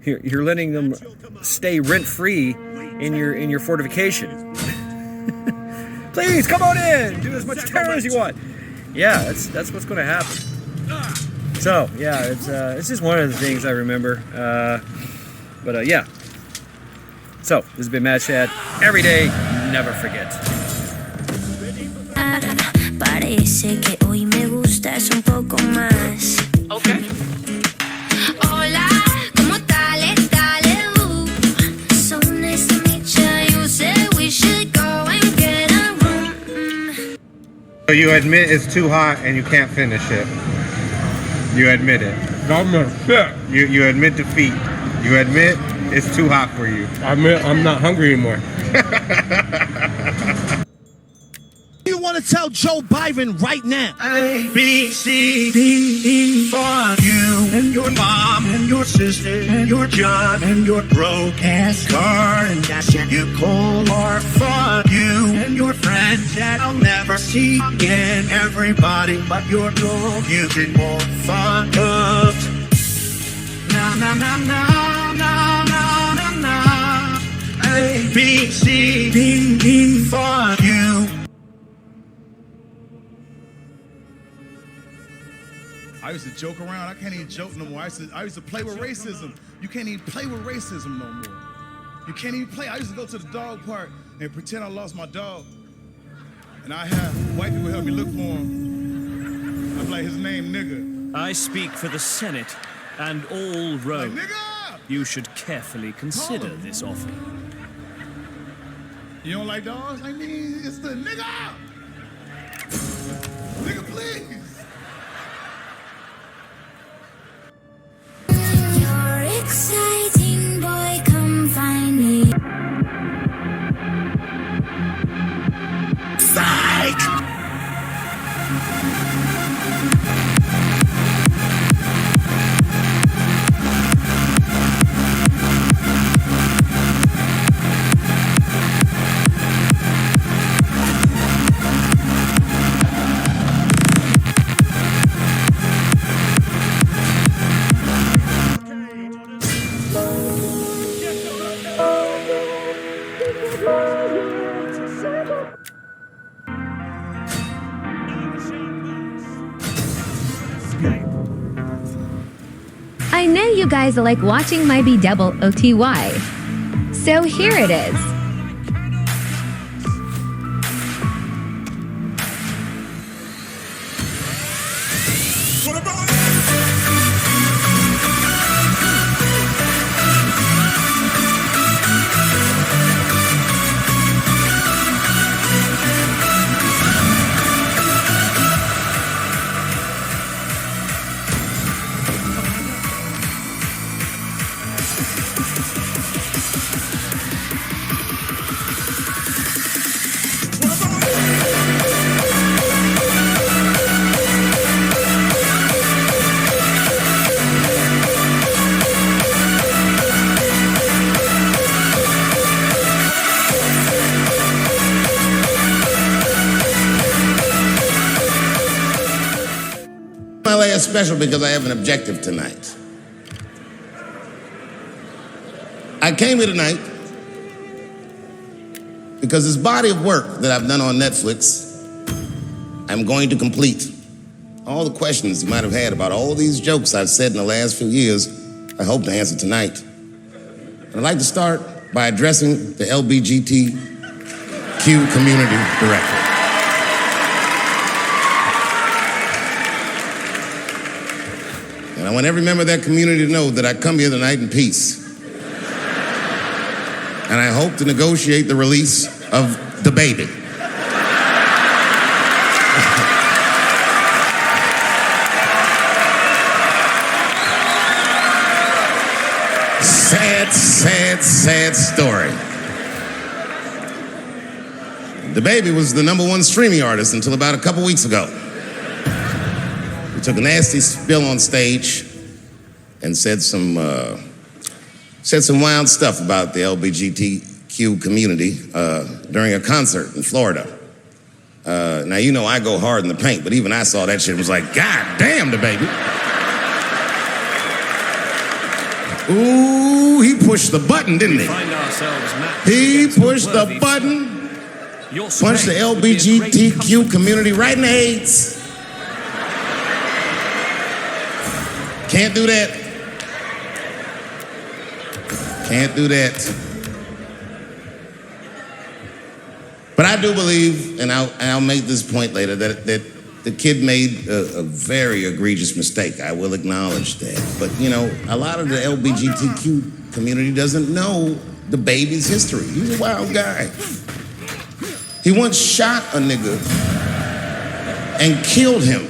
you're letting them stay rent free in your fortification. Please come on in, do as much terror as you want. Yeah, that's what's going to happen. So yeah, it's just one of the things I remember. Yeah. So this has been Matt Shad. Every day, never forget. Parece que hoy me gustas un poco más. Okay. Hola, ¿cómo tal? So nice to meet you. You said we should go and get a room. So you admit it's too hot and you can't finish it. You admit it. I'm not sick. You admit defeat. You admit it's too hot for you. I admit I'm not hungry anymore. You want to tell Joe Biden right now? A, B, C, D, E, for you and your mom and your sister and your job and your broke ass car and that shit you call or for you and your friends that I'll never see again. Everybody but your dog you can more fuck up. Na na na na na na na na. A, B, C, D, E, for you. I used to joke around. I can't even joke no more. I used to play with racism. You can't even play with racism no more. You can't even play. I used to go to the dog park and pretend I lost my dog. And I have white people help me look for him. I'm like, his name, nigga. I speak for the Senate and all Rome. Like, nigga! You should carefully consider this offer. You don't like dogs? I mean, it's the nigga! Nigga, please! You're exciting, boy, come find me. Psych! I know you guys like watching my B-double-O-T-Y. So here it is. LA is special because I have an objective tonight. I came here tonight because this body of work that I've done on Netflix, I'm going to complete. All the questions you might have had about all these jokes I've said in the last few years, I hope to answer tonight. I'd like to start by addressing the LGBTQ community directly. And I want every member of that community to know that I come here tonight in peace. And I hope to negotiate the release of the baby. Sad, sad, sad story. The baby was the #1 streaming artist until about a couple weeks ago. He took a nasty spill on stage and said some wild stuff about the LGBTQ community during a concert in Florida. Now, you know I go hard in the paint, but even I saw that shit and was like, God damn, the baby. Ooh, he pushed the button, didn't he? He pushed the button, punched the LGBTQ community right in the AIDS. Can't do that. Can't do that. But I do believe, and I'll make this point later, that the kid made a very egregious mistake. I will acknowledge that. But, you know, a lot of the LGBTQ community doesn't know the baby's history. He's a wild guy. He once shot a nigga and killed him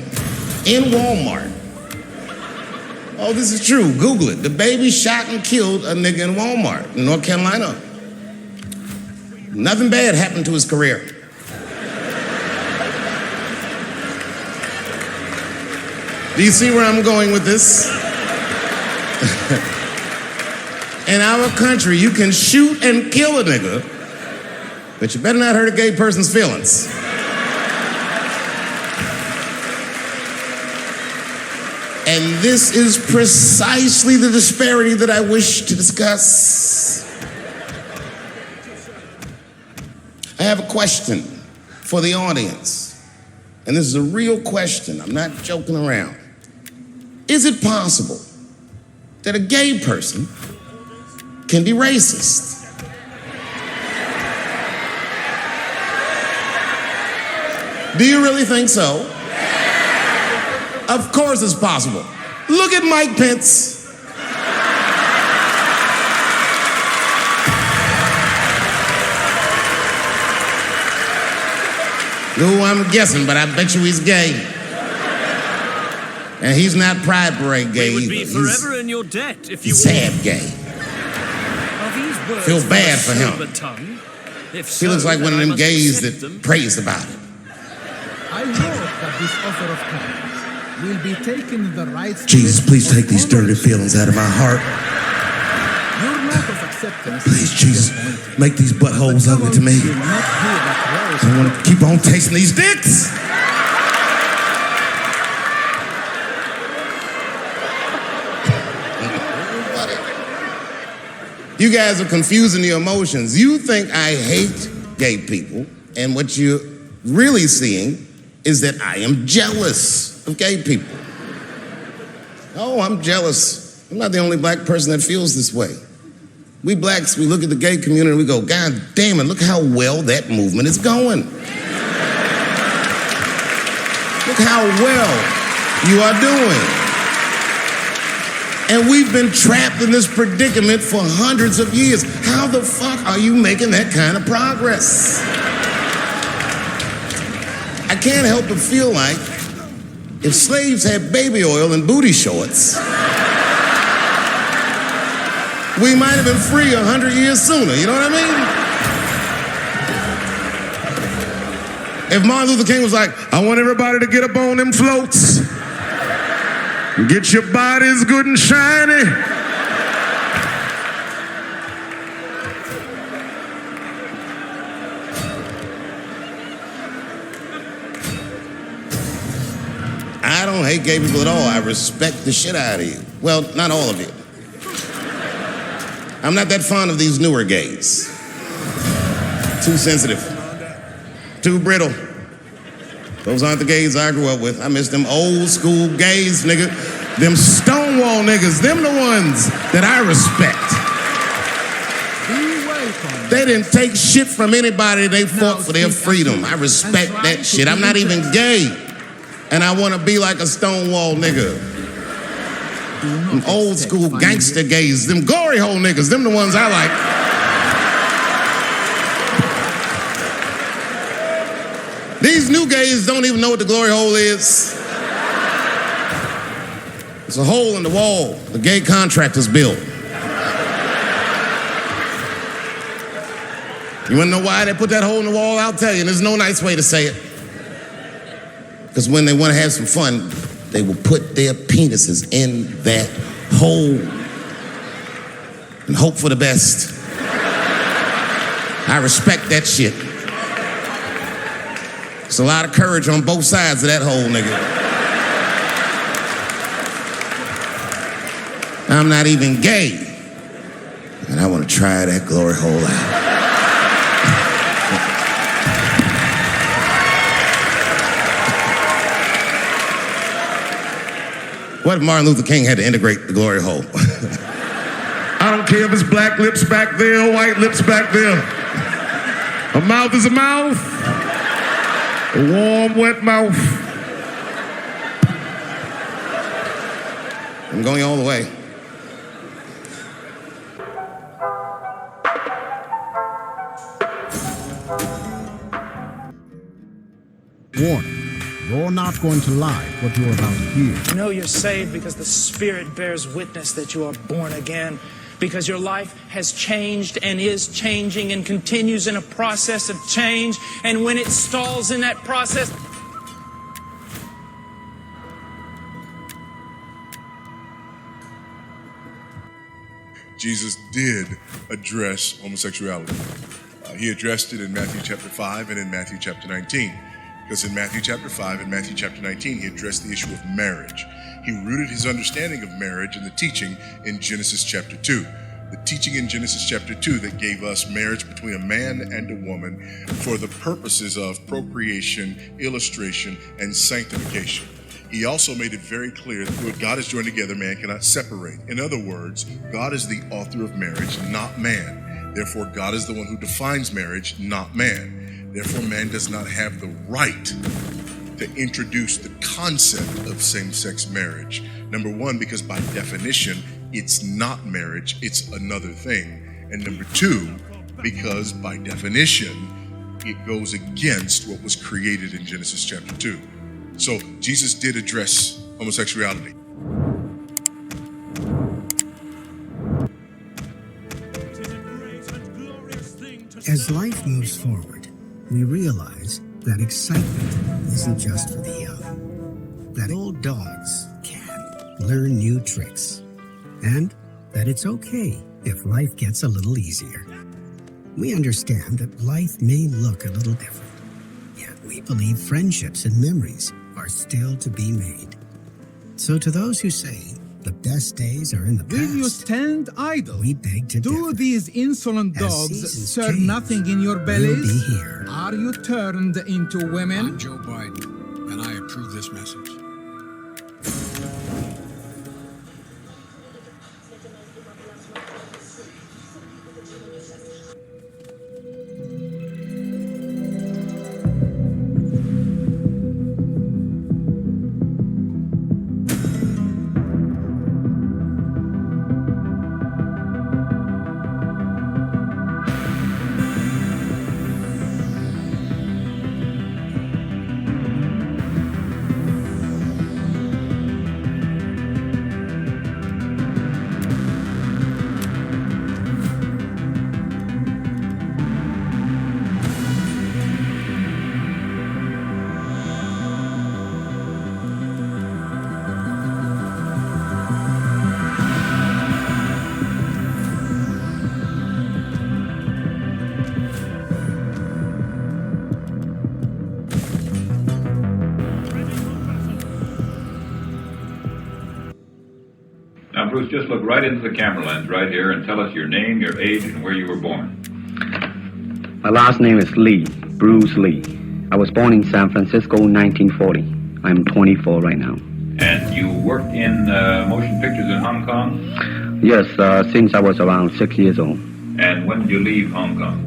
in Walmart. Oh, this is true. Google it. The baby shot and killed a nigga in Walmart in North Carolina. Nothing bad happened to his career. Do you see where I'm going with this? In our country, you can shoot and kill a nigga, but you better not hurt a gay person's feelings. And this is precisely the disparity that I wish to discuss. I have a question for the audience. And this is a real question. I'm not joking around. Is it possible that a gay person can be racist? Do you really think so? Of course it's possible. Look at Mike Pence. Who I'm guessing, but I bet you he's gay. And he's not Pride Parade gay We would be either. forever in your debt if you He's sad gay. Are these words Feel from bad a for him. sober tongue? If He looks so, like one of then I them must gays accept that them. prays about it. I hope that this offer of kindness will be taken in the right Jesus, spirit please of take these dirty feelings out of my heart. Your lack of acceptance Please, is Jesus, disappointing. make these buttholes ugly to me. Will not hear the prayers I want to keep on tasting these dicks. You guys are confusing the emotions. You think I hate gay people, and what you're really seeing is that I am jealous of gay people. Oh, I'm jealous. I'm not the only black person that feels this way. We blacks, we look at the gay community and we go, God damn it, look how well that movement is going. Look how well you are doing. And we've been trapped in this predicament for hundreds of years. How the fuck are you making that kind of progress? I can't help but feel like if slaves had baby oil and booty shorts, we might have been free 100 years sooner, you know what I mean? If Martin Luther King was like, I want everybody to get up on them floats, get your bodies good and shiny. I don't hate gay people at all. I respect the shit out of you. Well, not all of you. I'm not that fond of these newer gays. Too sensitive. Too brittle. Those aren't the gays I grew up with. I miss them old school gays, nigga. Them Stonewall niggas. Them the ones that I respect. They didn't take shit from anybody. They fought for their freedom. I respect that shit. I'm not even gay. And I want to be like a Stonewall nigga. Them old school gangster gays. Them glory hole niggas. Them the ones I like. These new gays don't even know what the glory hole is. It's a hole in the wall the gay contractors built. You wanna know why they put that hole in the wall? I'll tell you, and there's no nice way to say it. Because when they wanna have some fun, they will put their penises in that hole and hope for the best. I respect that shit. There's a lot of courage on both sides of that hole, nigga. I'm not even gay, and I want to try that glory hole out. What if Martin Luther King had to integrate the glory hole? I don't care if it's black lips back there or white lips back there. A mouth is a mouth. A warm, wet mouth. I'm going all the way. Warning. You're not going to like what you're about to hear. You know you're saved because the Spirit bears witness that you are born again, because your life has changed and is changing and continues in a process of change, and when it stalls in that process, Jesus did address homosexuality. He addressed it in Matthew chapter 5 and in Matthew chapter 19. Because in Matthew chapter 5 and Matthew chapter 19, he addressed the issue of marriage. He rooted his understanding of marriage in the teaching in Genesis chapter 2. The teaching in Genesis chapter 2 that gave us marriage between a man and a woman for the purposes of procreation, illustration, and sanctification. He also made it very clear that what God has joined together, man cannot separate. In other words, God is the author of marriage, not man. Therefore, God is the one who defines marriage, not man. Therefore, man does not have the right to introduce the concept of same-sex marriage. Number one, because by definition, it's not marriage, it's another thing. And number two, because by definition, it goes against what was created in Genesis chapter 2. So Jesus did address homosexuality. As life moves forward, we realize that excitement isn't just for the young, that old dogs can learn new tricks, and that it's okay if life gets a little easier. We understand that life may look a little different, yet we believe friendships and memories are still to be made. So to those who say the best days are in the past, Will you stand idle? we beg to Do differ. these insolent As dogs seasons serve change, nothing in your we'll bellies? be here. Are you turned into women? I'm Joe Biden, and I approve this message. Now, Bruce, just look right into the camera lens right here and tell us your name, your age, and where you were born. My last name is Lee, Bruce Lee. I was born in San Francisco in 1940. I'm 24 right now. And you worked in motion pictures in Hong Kong? Yes, since I was around 6 years old. And when did you leave Hong Kong?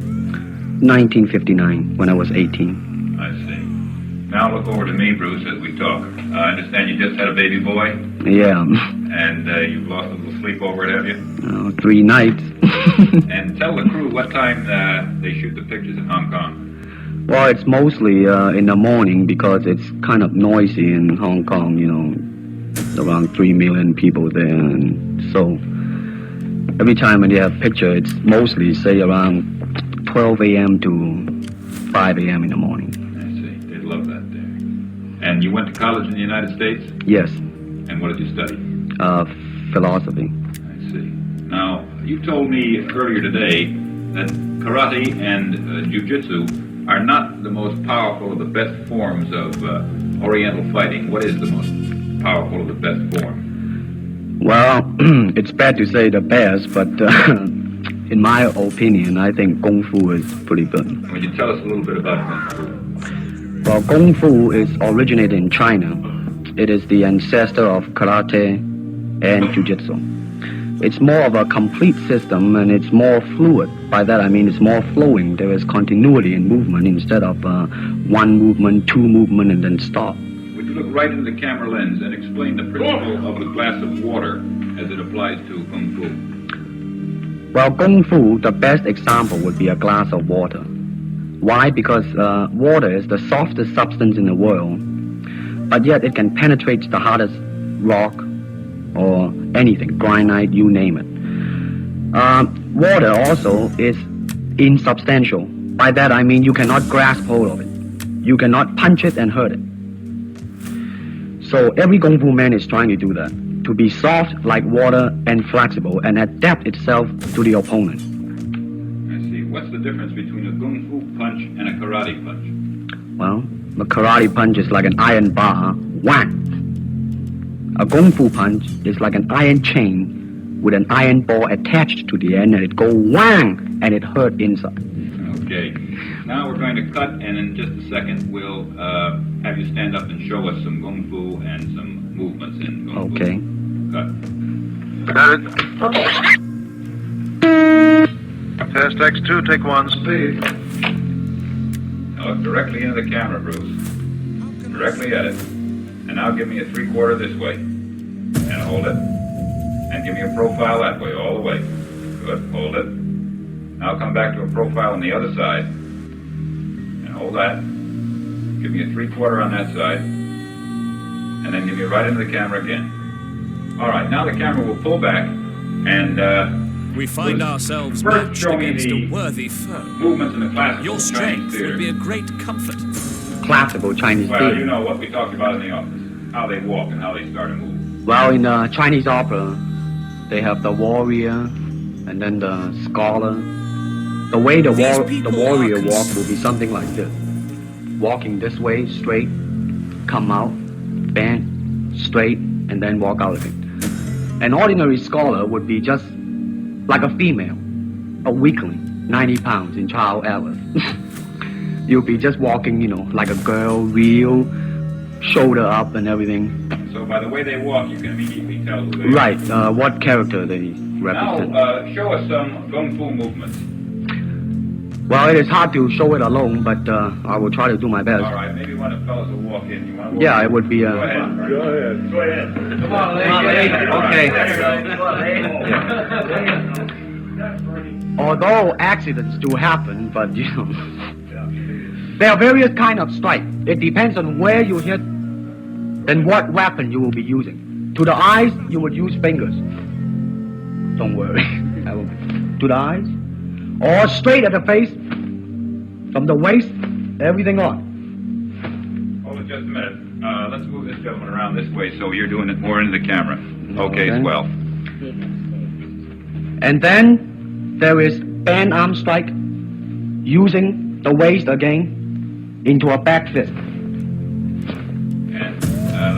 1959, when I was 18. I see. Now look over to me, Bruce, as we talk. I understand you just had a baby boy? Yeah, And you've lost a little sleep over it, have you? 3 nights. And tell the crew what time they shoot the pictures in Hong Kong. Well, it's mostly in the morning because it's kind of noisy in Hong Kong, you know, around 3 million people there. And so every time when you have picture, it's mostly, say, around 12 a.m. to 5 a.m. in the morning. I see. They love that there. And you went to college in the United States? Yes, And what did you study? philosophy. I see. Now, you told me earlier today that karate and jiu-jitsu are not the most powerful of the best forms of Oriental fighting. What is the most powerful of the best form? Well, it's bad to say the best, but in my opinion, I think Kung Fu is pretty good. Would you tell us a little bit about Kung Fu? Well, Kung Fu is originated in China. It is the ancestor of karate and jiu-jitsu. It's more of a complete system and it's more fluid. By that I mean it's more flowing. There is continuity in movement instead of one movement, two movement, and then stop. Would you look right into the camera lens and explain the principle of a glass of water as it applies to Kung Fu? Well, Kung Fu, the best example would be a glass of water. Why? Because water is the softest substance in the world, but yet it can penetrate the hardest rock or anything, granite, you name it. Water also is insubstantial. By that I mean you cannot grasp hold of it. You cannot punch it and hurt it. So every Kung Fu man is trying to do that, to be soft like water and flexible and adapt itself to the opponent. I see. What's the difference between a Kung Fu punch and a karate punch? Well, the karate punch is like an iron bar, whack. A Kung Fu punch is like an iron chain with an iron ball attached to the end and it go whang and it hurt inside. Okay. Now we're going to cut, and in just a second we'll have you stand up and show us some Kung Fu and some movements in Kung Fu. Okay. Cut. Got it. Test X2, take one, speed. Now look directly into the camera, Bruce. Directly at it. And now give me a 3/4 this way. And hold it. And give me a profile that way, all the way. Good, hold it. Now come back to a profile on the other side. And hold that. Give me a 3/4 on that side. And then give me right into the camera again. All right, now the camera will pull back, and we find ourselves first matched show me against the a worthy foe. movements in the classical Your Chinese strength theater. would be a great comfort. Classical Chinese Well, theater. you know what we talked about in the office, how they walk and how they start to move. Well, in Chinese opera, they have the warrior and then the scholar. The way the warrior walk will be something like this. Walking this way, straight, come out, bend, straight, and then walk out again. An ordinary scholar would be just like a female, a weakling, 90 pounds in child Alice. You'll be just walking, like a girl, real, shoulder up and everything. So by the way they walk, you can immediately tell who they are. Right, what character they represent. Now, show us some Kung Fu movements. Well, it is hard to show it alone, but I will try to do my best. All right, maybe one of the fellows will walk in. You want to walk Yeah, in? it would be... Go ahead. Go ahead. Go ahead. Come on, lady. Okay. There you go. Although accidents do happen, but there are various kind of strike. It depends on where you hit and what weapon you will be using. To the eyes, you would use fingers. Don't worry. To the eyes. Or straight at the face, from the waist, everything on. Hold it just a minute. Let's move this gentleman around this way so you're doing it more into the camera. Okay, swell. And then there is band arm strike, using the waist again into a back fist. And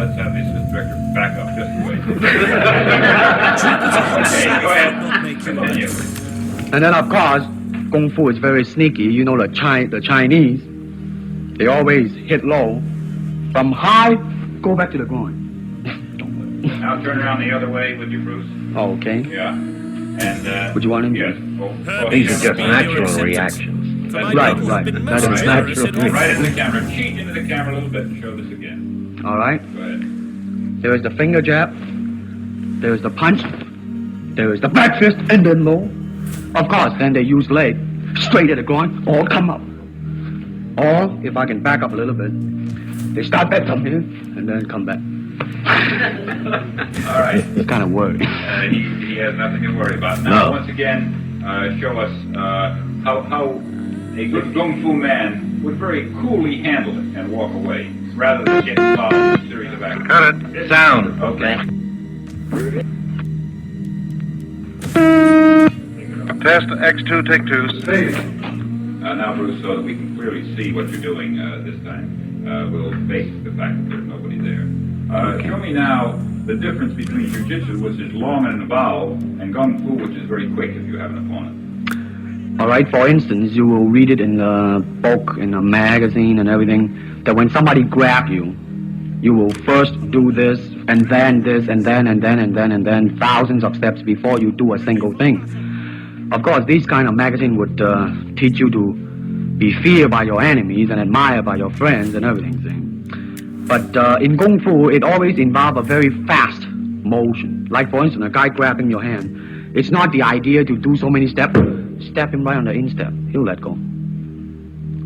let's have the assistant director back up just a way. Okay, go ahead. Continue. And then, of course, Kung Fu is very sneaky. You know, the Chinese, they always hit low. From high, go back to the groin. Now turn around the other way with you, Bruce. Oh, okay. Yeah. And, Would you want him to? yes. These are just natural reactions. Right. That is natural. Right into the camera. Cheat into the camera a little bit and show this again. All right. Go ahead. There is the finger jab. There is the punch. There is the back fist and then low. Of course, then they use leg straight at the groin or come up. Or, if I can back up a little bit, they start back from here and then come back. All right. It's kind of worried. He has nothing to worry about. Now, once again, show us how a good Kung Fu man would very coolly handle it and walk away, rather than get involved in a series of actions. Cut it. Sound. Okay. Test X2, take two, speed. Now, Bruce, so that we can clearly see what you're doing this time, we'll face the fact that there's nobody there. Show me now the difference between Jiu-Jitsu, which is long and involved, and Kung Fu, which is very quick if you have an opponent. All right, for instance, you will read it in a book, in a magazine and everything, that when somebody grab you, you will first do this, and then this, and then, thousands of steps before you do a single thing. Of course, these kind of magazine would teach you to be feared by your enemies and admired by your friends and everything. But in Kung Fu, it always involves a very fast motion. Like, for instance, a guy grabbing your hand. It's not the idea to do so many steps. Step him right on the instep. He'll let go.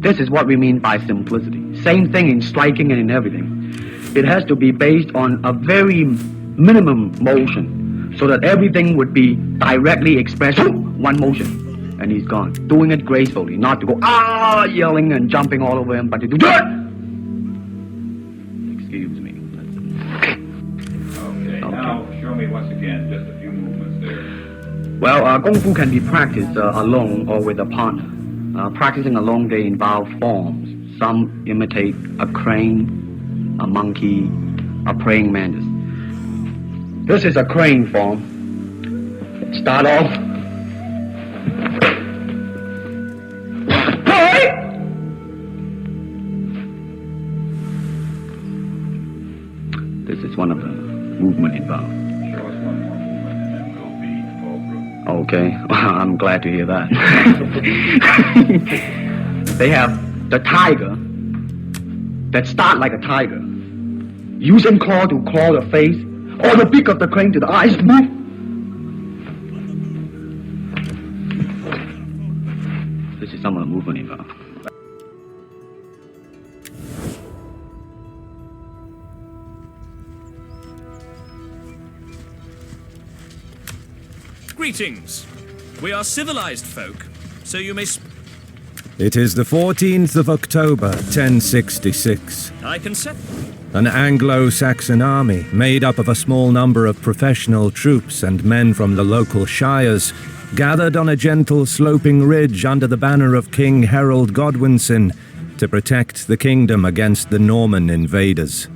This is what we mean by simplicity. Same thing in striking and in everything. It has to be based on a very minimum motion so that everything would be directly expressed. One motion, and he's gone. Doing it gracefully, not to go yelling and jumping all over him, but to do it. Excuse me. Okay, now show me once again just a few movements there. Well, Kung Fu can be practiced alone or with a partner. Practicing alone, they involve forms. Some imitate a crane, a monkey, a praying mantis. This is a crane form. Start off. is one of the movement involved. Okay, I'm glad to hear that. They have the tiger that start like a tiger, using claw to claw the face, or the beak of the crane to the eyes move. This is some of the movement involved. Greetings. We are civilized folk, so you may... It is the 14th of October, 1066. I consent. An Anglo-Saxon army, made up of a small number of professional troops and men from the local shires, gathered on a gentle sloping ridge under the banner of King Harold Godwinson to protect the kingdom against the Norman invaders.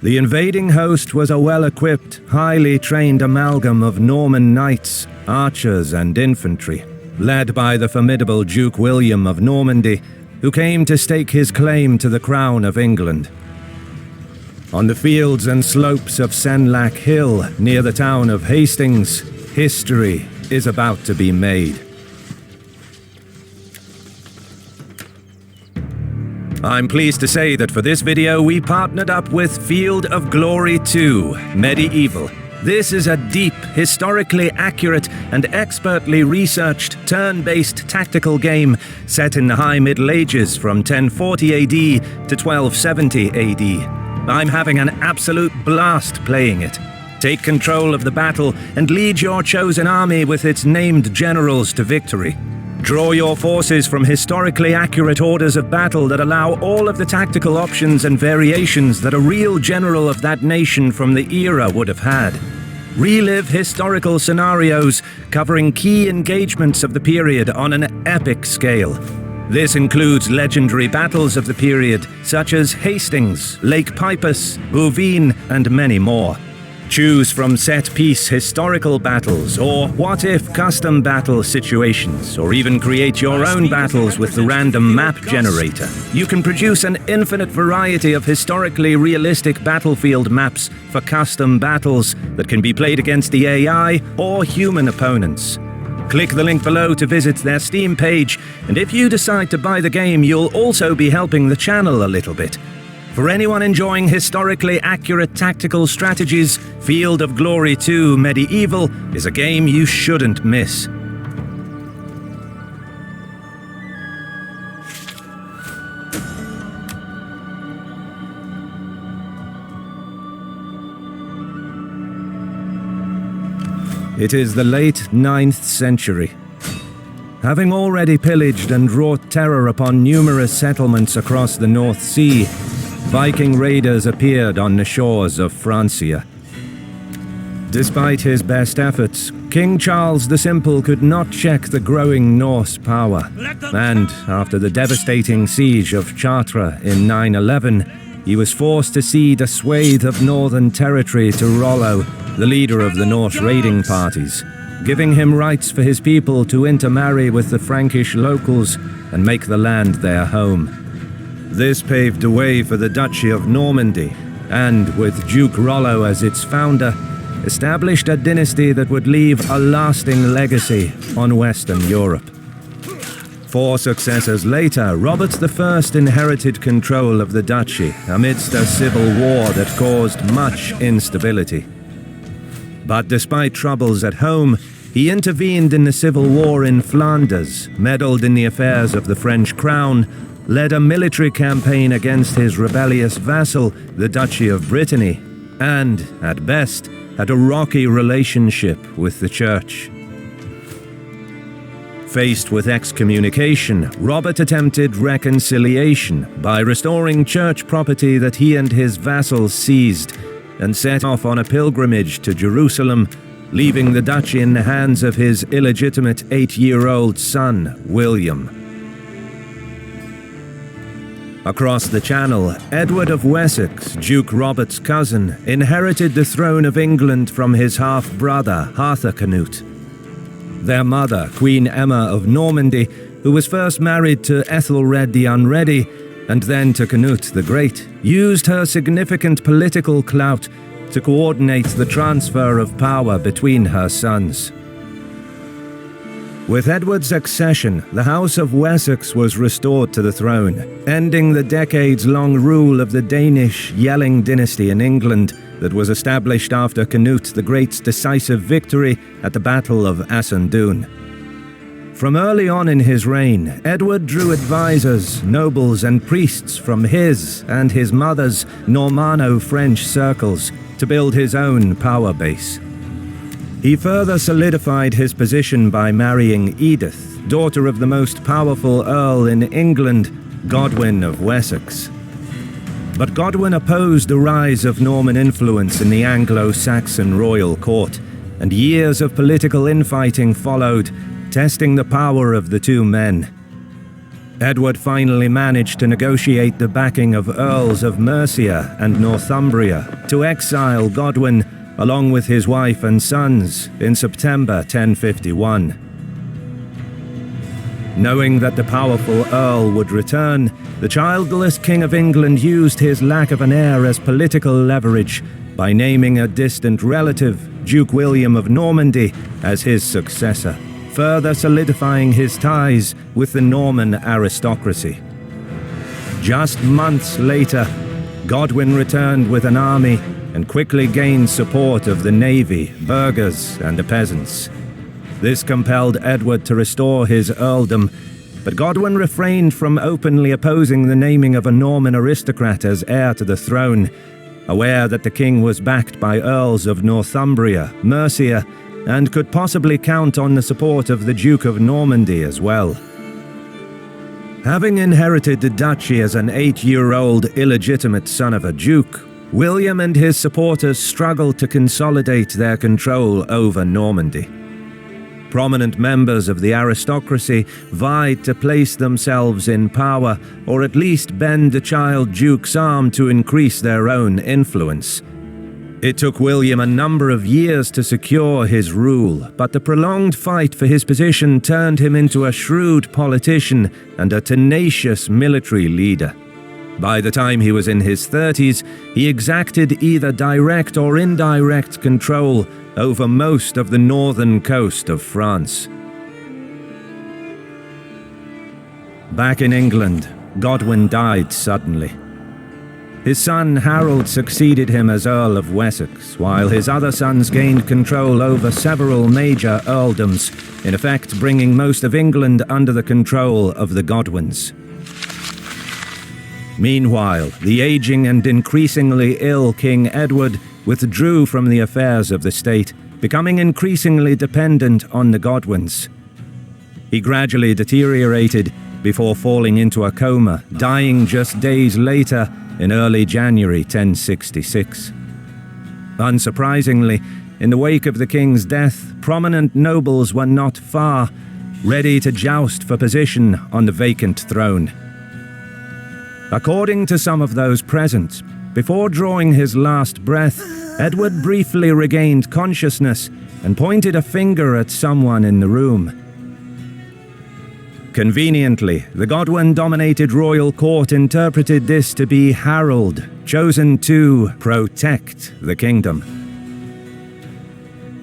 The invading host was a well-equipped, highly trained amalgam of Norman knights, archers and infantry, led by the formidable Duke William of Normandy, who came to stake his claim to the crown of England. On the fields and slopes of Senlac Hill, near the town of Hastings, history is about to be made. I'm pleased to say that for this video we partnered up with Field of Glory 2, Medieval. This is a deep, historically accurate and expertly researched turn-based tactical game set in the High Middle Ages from 1040 AD to 1270 AD. I'm having an absolute blast playing it. Take control of the battle and lead your chosen army with its named generals to victory. Draw your forces from historically accurate orders of battle that allow all of the tactical options and variations that a real general of that nation from the era would have had. Relive historical scenarios covering key engagements of the period on an epic scale. This includes legendary battles of the period such as Hastings, Lake Pipus, Bouvines, and many more. Choose from set-piece historical battles or what-if custom battle situations, or even create your own battles with the random map generator. You can produce an infinite variety of historically realistic battlefield maps for custom battles that can be played against the AI or human opponents. Click the link below to visit their Steam page, and if you decide to buy the game, you'll also be helping the channel a little bit. For anyone enjoying historically accurate tactical strategies, Field of Glory 2 Medieval is a game you shouldn't miss. It is the late 9th century. Having already pillaged and wrought terror upon numerous settlements across the North Sea, Viking raiders appeared on the shores of Francia. Despite his best efforts, King Charles the Simple could not check the growing Norse power, and after the devastating siege of Chartres in 911, he was forced to cede a swathe of northern territory to Rollo, the leader of the Norse raiding parties, giving him rights for his people to intermarry with the Frankish locals and make the land their home. This paved the way for the Duchy of Normandy, and with Duke Rollo as its founder, established a dynasty that would leave a lasting legacy on Western Europe. 4 successors later, Robert I inherited control of the duchy amidst a civil war that caused much instability. But despite troubles at home, he intervened in the civil war in Flanders, meddled in the affairs of the French crown, led a military campaign against his rebellious vassal, the Duchy of Brittany, and, at best, had a rocky relationship with the church. Faced with excommunication, Robert attempted reconciliation by restoring church property that he and his vassals seized, and set off on a pilgrimage to Jerusalem, leaving the duchy in the hands of his illegitimate 8-year-old son, William. Across the Channel, Edward of Wessex, Duke Robert's cousin, inherited the throne of England from his half-brother, Harthacnut. Their mother, Queen Emma of Normandy, who was first married to Ethelred the Unready, and then to Canute the Great, used her significant political clout to coordinate the transfer of power between her sons. With Edward's accession, the House of Wessex was restored to the throne, ending the decades-long rule of the Danish Yelling dynasty in England that was established after Canute the Great's decisive victory at the Battle of Assundoun. From early on in his reign, Edward drew advisors, nobles and priests from his and his mother's Normanno-French circles to build his own power base. He further solidified his position by marrying Edith, daughter of the most powerful earl in England, Godwin of Wessex. But Godwin opposed the rise of Norman influence in the Anglo-Saxon royal court, and years of political infighting followed, testing the power of the two men. Edward finally managed to negotiate the backing of Earls of Mercia and Northumbria to exile Godwin along with his wife and sons in September 1051. Knowing that the powerful Earl would return, the childless King of England used his lack of an heir as political leverage by naming a distant relative, Duke William of Normandy, as his successor, further solidifying his ties with the Norman aristocracy. Just months later, Godwin returned with an army and quickly gained support of the navy, burghers, and the peasants. This compelled Edward to restore his earldom, but Godwin refrained from openly opposing the naming of a Norman aristocrat as heir to the throne, aware that the king was backed by Earls of Northumbria, Mercia, and could possibly count on the support of the Duke of Normandy as well. Having inherited the duchy as an 8-year-old illegitimate son of a duke, William and his supporters struggled to consolidate their control over Normandy. Prominent members of the aristocracy vied to place themselves in power, or at least bend the child duke's arm to increase their own influence. It took William a number of years to secure his rule, but the prolonged fight for his position turned him into a shrewd politician and a tenacious military leader. By the time he was in his 30s, he exacted either direct or indirect control over most of the northern coast of France. Back in England, Godwin died suddenly. His son Harold succeeded him as Earl of Wessex, while his other sons gained control over several major earldoms, in effect bringing most of England under the control of the Godwins. Meanwhile, the aging and increasingly ill King Edward withdrew from the affairs of the state, becoming increasingly dependent on the Godwins. He gradually deteriorated before falling into a coma, dying just days later in early January 1066. Unsurprisingly, in the wake of the king's death, prominent nobles were not far, ready to joust for position on the vacant throne. According to some of those present, before drawing his last breath, Edward briefly regained consciousness and pointed a finger at someone in the room. Conveniently, the Godwin-dominated royal court interpreted this to be Harold, chosen to protect the kingdom.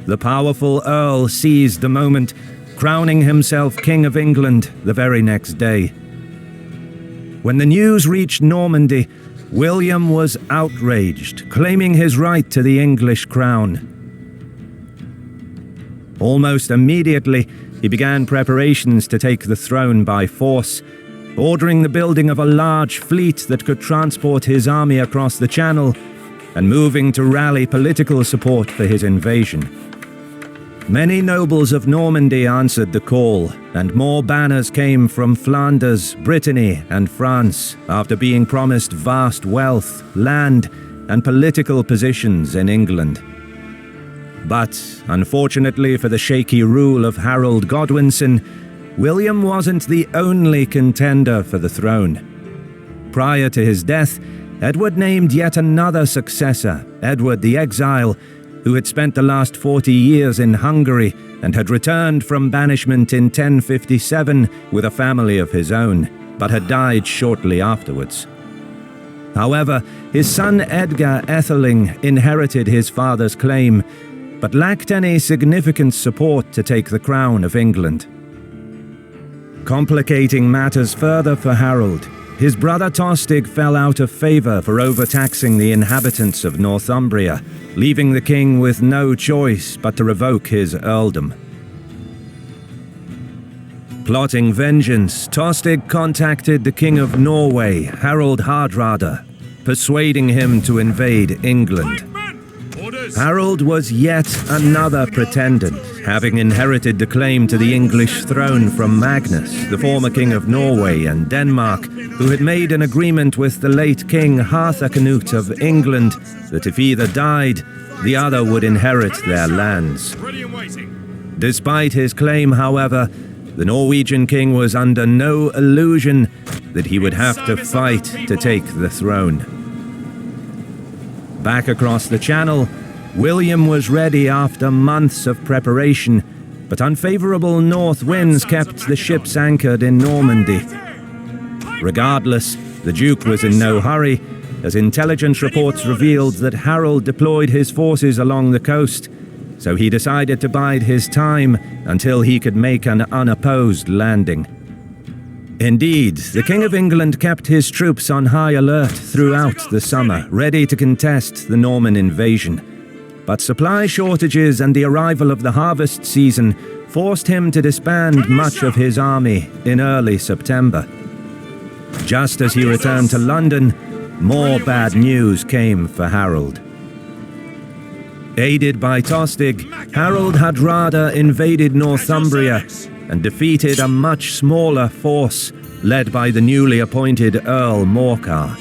The powerful Earl seized the moment, crowning himself King of England the very next day. When the news reached Normandy, William was outraged, claiming his right to the English crown. Almost immediately, he began preparations to take the throne by force, ordering the building of a large fleet that could transport his army across the Channel, and moving to rally political support for his invasion. Many nobles of Normandy answered the call, and more banners came from Flanders, Brittany, and France after being promised vast wealth, land, and political positions in England. But, unfortunately for the shaky rule of Harold Godwinson, William wasn't the only contender for the throne. Prior to his death, Edward named yet another successor, Edward the Exile, who had spent the last 40 years in Hungary and had returned from banishment in 1057 with a family of his own. but had died shortly afterwards. However, his son Edgar Etheling inherited his father's claim, but lacked any significant support to take the crown of England. Complicating matters further for Harold, his brother Tostig fell out of favour for overtaxing the inhabitants of Northumbria, leaving the king with no choice but to revoke his earldom. Plotting vengeance, Tostig contacted the King of Norway, Harald Hardrada, persuading him to invade England. Harold was yet another pretendant, having inherited the claim to the English throne from Magnus, the former King of Norway and Denmark, who had made an agreement with the late King Harthacnut of England that if either died, the other would inherit their lands. Despite his claim, however, the Norwegian king was under no illusion that he would have to fight to take the throne. Back across the Channel, William was ready after months of preparation, but unfavorable north winds kept the ships anchored in Normandy. Regardless, the Duke was in no hurry, as intelligence reports revealed that Harold deployed his forces along the coast, so he decided to bide his time until he could make an unopposed landing. Indeed, the King of England kept his troops on high alert throughout the summer, ready to contest the Norman invasion. But supply shortages and the arrival of the harvest season forced him to disband much of his army in early September. Just as he returned to London, more bad news came for Harold. Aided by Tostig, Harald Hardrada invaded Northumbria and defeated a much smaller force led by the newly appointed Earl Morcar.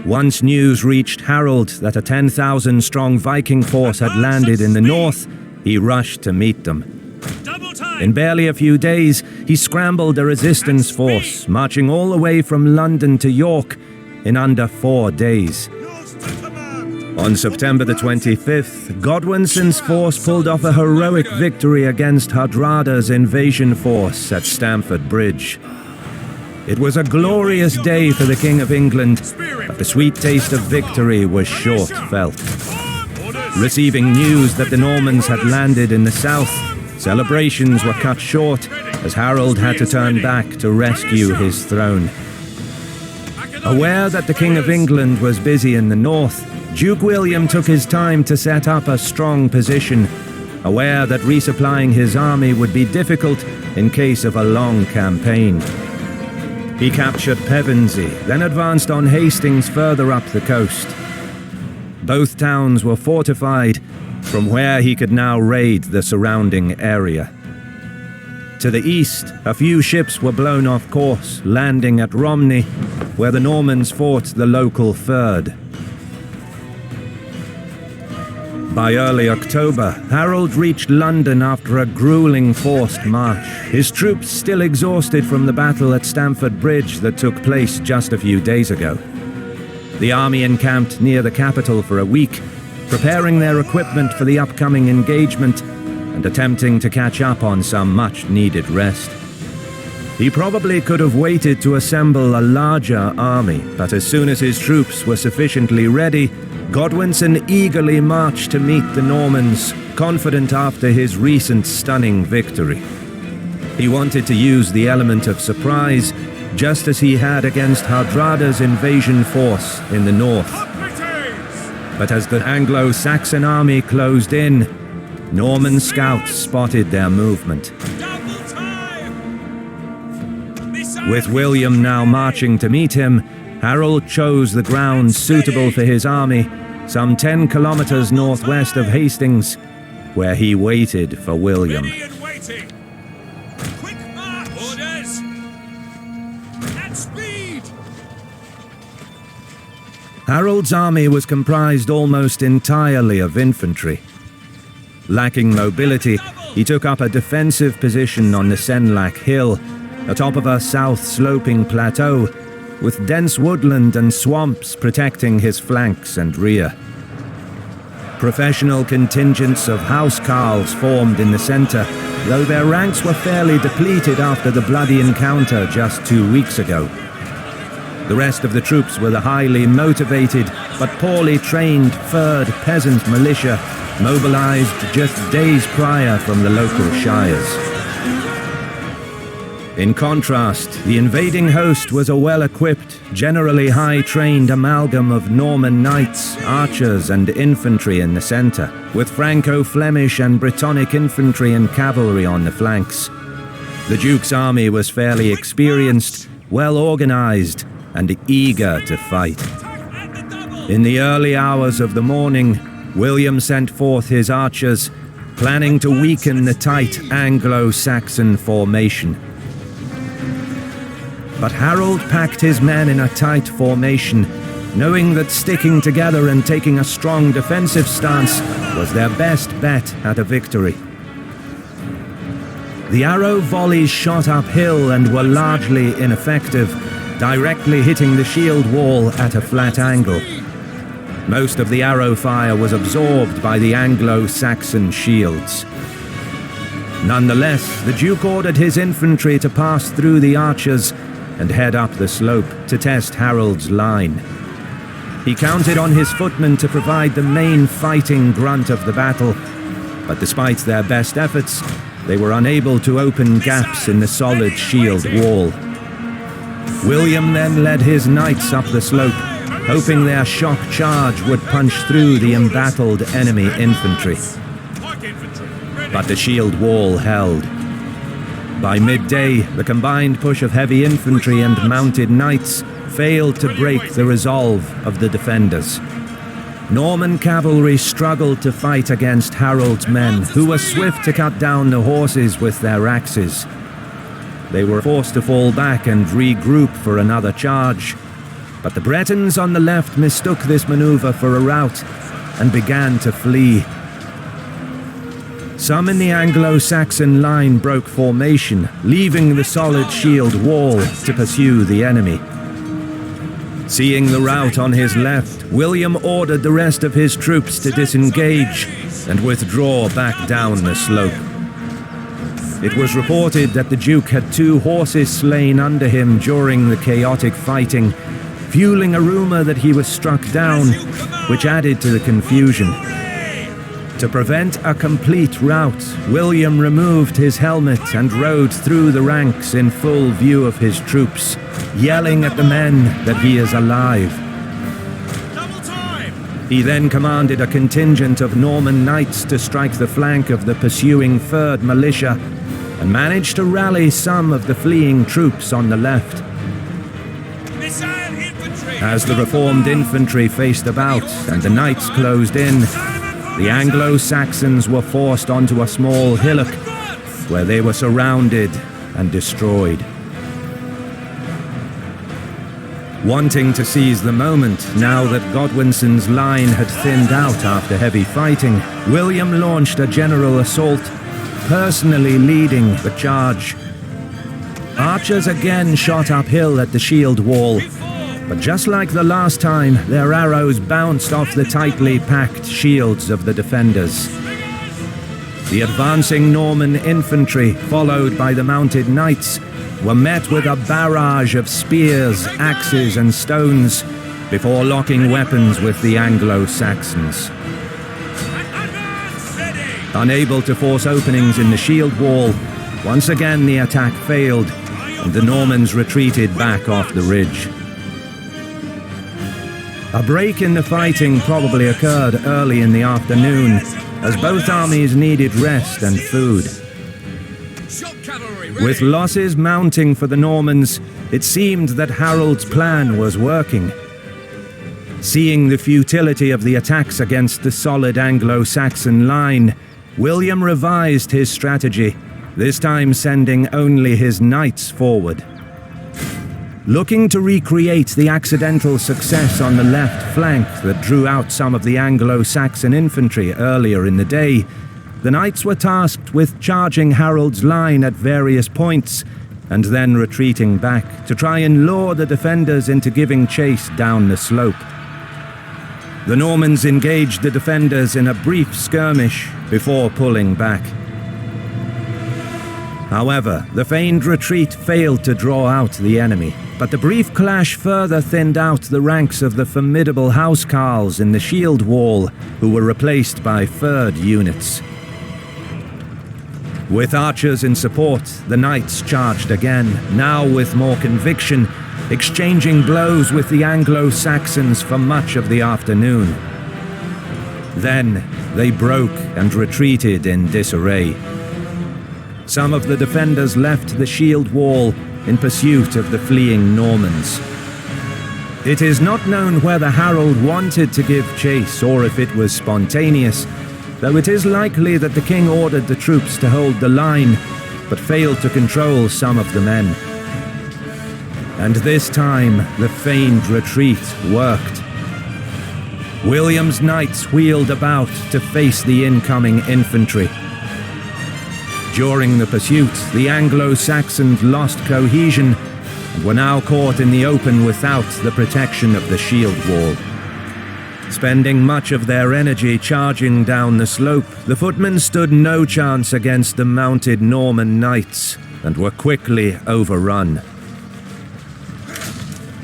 Once news reached Harold that a 10,000-strong Viking force had landed in the north, he rushed to meet them. In barely a few days, he scrambled a resistance force, marching all the way from London to York in under 4 days. On September the 25th, Godwinson's force pulled off a heroic victory against Hardrada's invasion force at Stamford Bridge. It was a glorious day for the King of England, but the sweet taste of victory was short-felt. Receiving news that the Normans had landed in the south, celebrations were cut short as Harold had to turn back to rescue his throne. Aware that the King of England was busy in the north, Duke William took his time to set up a strong position, aware that resupplying his army would be difficult in case of a long campaign. He captured Pevensey, then advanced on Hastings further up the coast. Both towns were fortified, from where he could now raid the surrounding area. To the east, a few ships were blown off course, landing at Romney, where the Normans fought the local Fyrd. By early October, Harold reached London after a grueling forced march, his troops still exhausted from the battle at Stamford Bridge that took place just a few days ago. The army encamped near the capital for a week, preparing their equipment for the upcoming engagement and attempting to catch up on some much-needed rest. He probably could have waited to assemble a larger army, but as soon as his troops were sufficiently ready, Godwinson eagerly marched to meet the Normans, confident after his recent stunning victory. He wanted to use the element of surprise, just as he had against Hardrada's invasion force in the north. But as the Anglo-Saxon army closed in, Norman scouts spotted their movement. With William now marching to meet him, Harold chose the ground suitable for his army, some 10 kilometers northwest of Hastings, where he waited for William. Quick march! Orders! At speed! Harold's army was comprised almost entirely of infantry. Lacking mobility, he took up a defensive position on the Senlac Hill, atop of a south-sloping plateau, with dense woodland and swamps protecting his flanks and rear. Professional contingents of housecarls formed in the center, though their ranks were fairly depleted after the bloody encounter just 2 weeks ago. The rest of the troops were the highly motivated but poorly trained furred peasant militia mobilized just days prior from the local shires. In contrast, the invading host was a well-equipped, generally high-trained amalgam of Norman knights, archers and infantry in the centre, with Franco-Flemish and Brittonic infantry and cavalry on the flanks. The Duke's army was fairly experienced, well-organised, and eager to fight. In the early hours of the morning, William sent forth his archers, planning to weaken the tight Anglo-Saxon formation. But Harold packed his men in a tight formation, knowing that sticking together and taking a strong defensive stance was their best bet at a victory. The arrow volleys shot uphill and were largely ineffective, directly hitting the shield wall at a flat angle. Most of the arrow fire was absorbed by the Anglo-Saxon shields. Nonetheless, the Duke ordered his infantry to pass through the archers and head up the slope to test Harold's line. He counted on his footmen to provide the main fighting grunt of the battle, but despite their best efforts, they were unable to open gaps in the solid shield wall. William then led his knights up the slope, hoping their shock charge would punch through the embattled enemy infantry. But the shield wall held. By midday, the combined push of heavy infantry and mounted knights failed to break the resolve of the defenders. Norman cavalry struggled to fight against Harold's men, who were swift to cut down the horses with their axes. They were forced to fall back and regroup for another charge, but the Bretons on the left mistook this maneuver for a rout and began to flee. Some in the Anglo-Saxon line broke formation, leaving the solid shield wall to pursue the enemy. Seeing the rout on his left, William ordered the rest of his troops to disengage and withdraw back down the slope. It was reported that the Duke had 2 horses slain under him during the chaotic fighting, fueling a rumor that he was struck down, which added to the confusion. To prevent a complete rout, William removed his helmet and rode through the ranks in full view of his troops, yelling at the men that he is alive. He then commanded a contingent of Norman knights to strike the flank of the pursuing 3rd Militia and managed to rally some of the fleeing troops on the left. As the reformed infantry faced about and the knights closed in, the Anglo-Saxons were forced onto a small hillock where they were surrounded and destroyed. Wanting to seize the moment now that Godwinson's line had thinned out after heavy fighting, William launched a general assault, personally leading the charge. Archers again shot uphill at the shield wall, but just like the last time, their arrows bounced off the tightly packed shields of the defenders. The advancing Norman infantry, followed by the mounted knights, were met with a barrage of spears, axes and stones before locking weapons with the Anglo-Saxons. Unable to force openings in the shield wall, once again the attack failed and the Normans retreated back off the ridge. A break in the fighting probably occurred early in the afternoon, as both armies needed rest and food. With losses mounting for the Normans, it seemed that Harold's plan was working. Seeing the futility of the attacks against the solid Anglo-Saxon line, William revised his strategy, this time sending only his knights forward. Looking to recreate the accidental success on the left flank that drew out some of the Anglo-Saxon infantry earlier in the day, the knights were tasked with charging Harold's line at various points and then retreating back to try and lure the defenders into giving chase down the slope. The Normans engaged the defenders in a brief skirmish before pulling back. However, the feigned retreat failed to draw out the enemy, but the brief clash further thinned out the ranks of the formidable housecarls in the shield wall, who were replaced by furred units. With archers in support, the knights charged again, now with more conviction, exchanging blows with the Anglo-Saxons for much of the afternoon. Then they broke and retreated in disarray. Some of the defenders left the shield wall in pursuit of the fleeing Normans. It is not known whether Harold wanted to give chase or if it was spontaneous, though it is likely that the king ordered the troops to hold the line, but failed to control some of the men. And this time, the feigned retreat worked. William's knights wheeled about to face the incoming infantry. During the pursuit, the Anglo-Saxons lost cohesion and were now caught in the open without the protection of the shield wall. Spending much of their energy charging down the slope, the footmen stood no chance against the mounted Norman knights and were quickly overrun.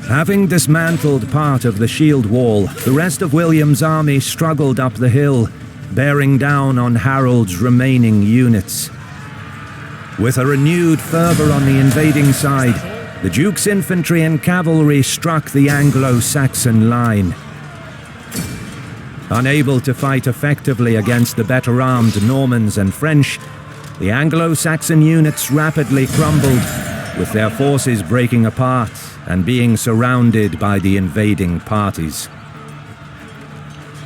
Having dismantled part of the shield wall, the rest of William's army struggled up the hill, bearing down on Harold's remaining units. With a renewed fervour on the invading side, the Duke's infantry and cavalry struck the Anglo-Saxon line. Unable to fight effectively against the better-armed Normans and French, the Anglo-Saxon units rapidly crumbled, with their forces breaking apart and being surrounded by the invading parties.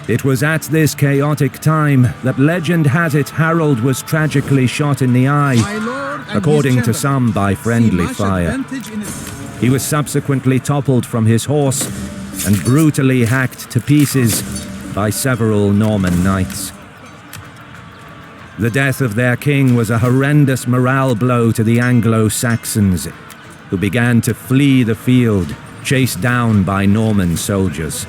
It was at this chaotic time that legend has it Harold was tragically shot in the eye, according to some by friendly fire. He was subsequently toppled from his horse and brutally hacked to pieces by several Norman knights. The death of their king was a horrendous morale blow to the Anglo-Saxons, who began to flee the field, chased down by Norman soldiers.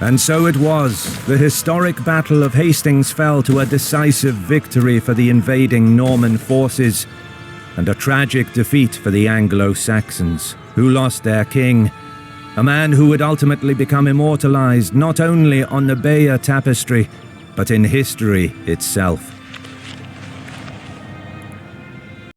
And so it was, the historic Battle of Hastings fell to a decisive victory for the invading Norman forces, and a tragic defeat for the Anglo-Saxons, who lost their king, a man who would ultimately become immortalized not only on the Bayeux tapestry, but in history itself.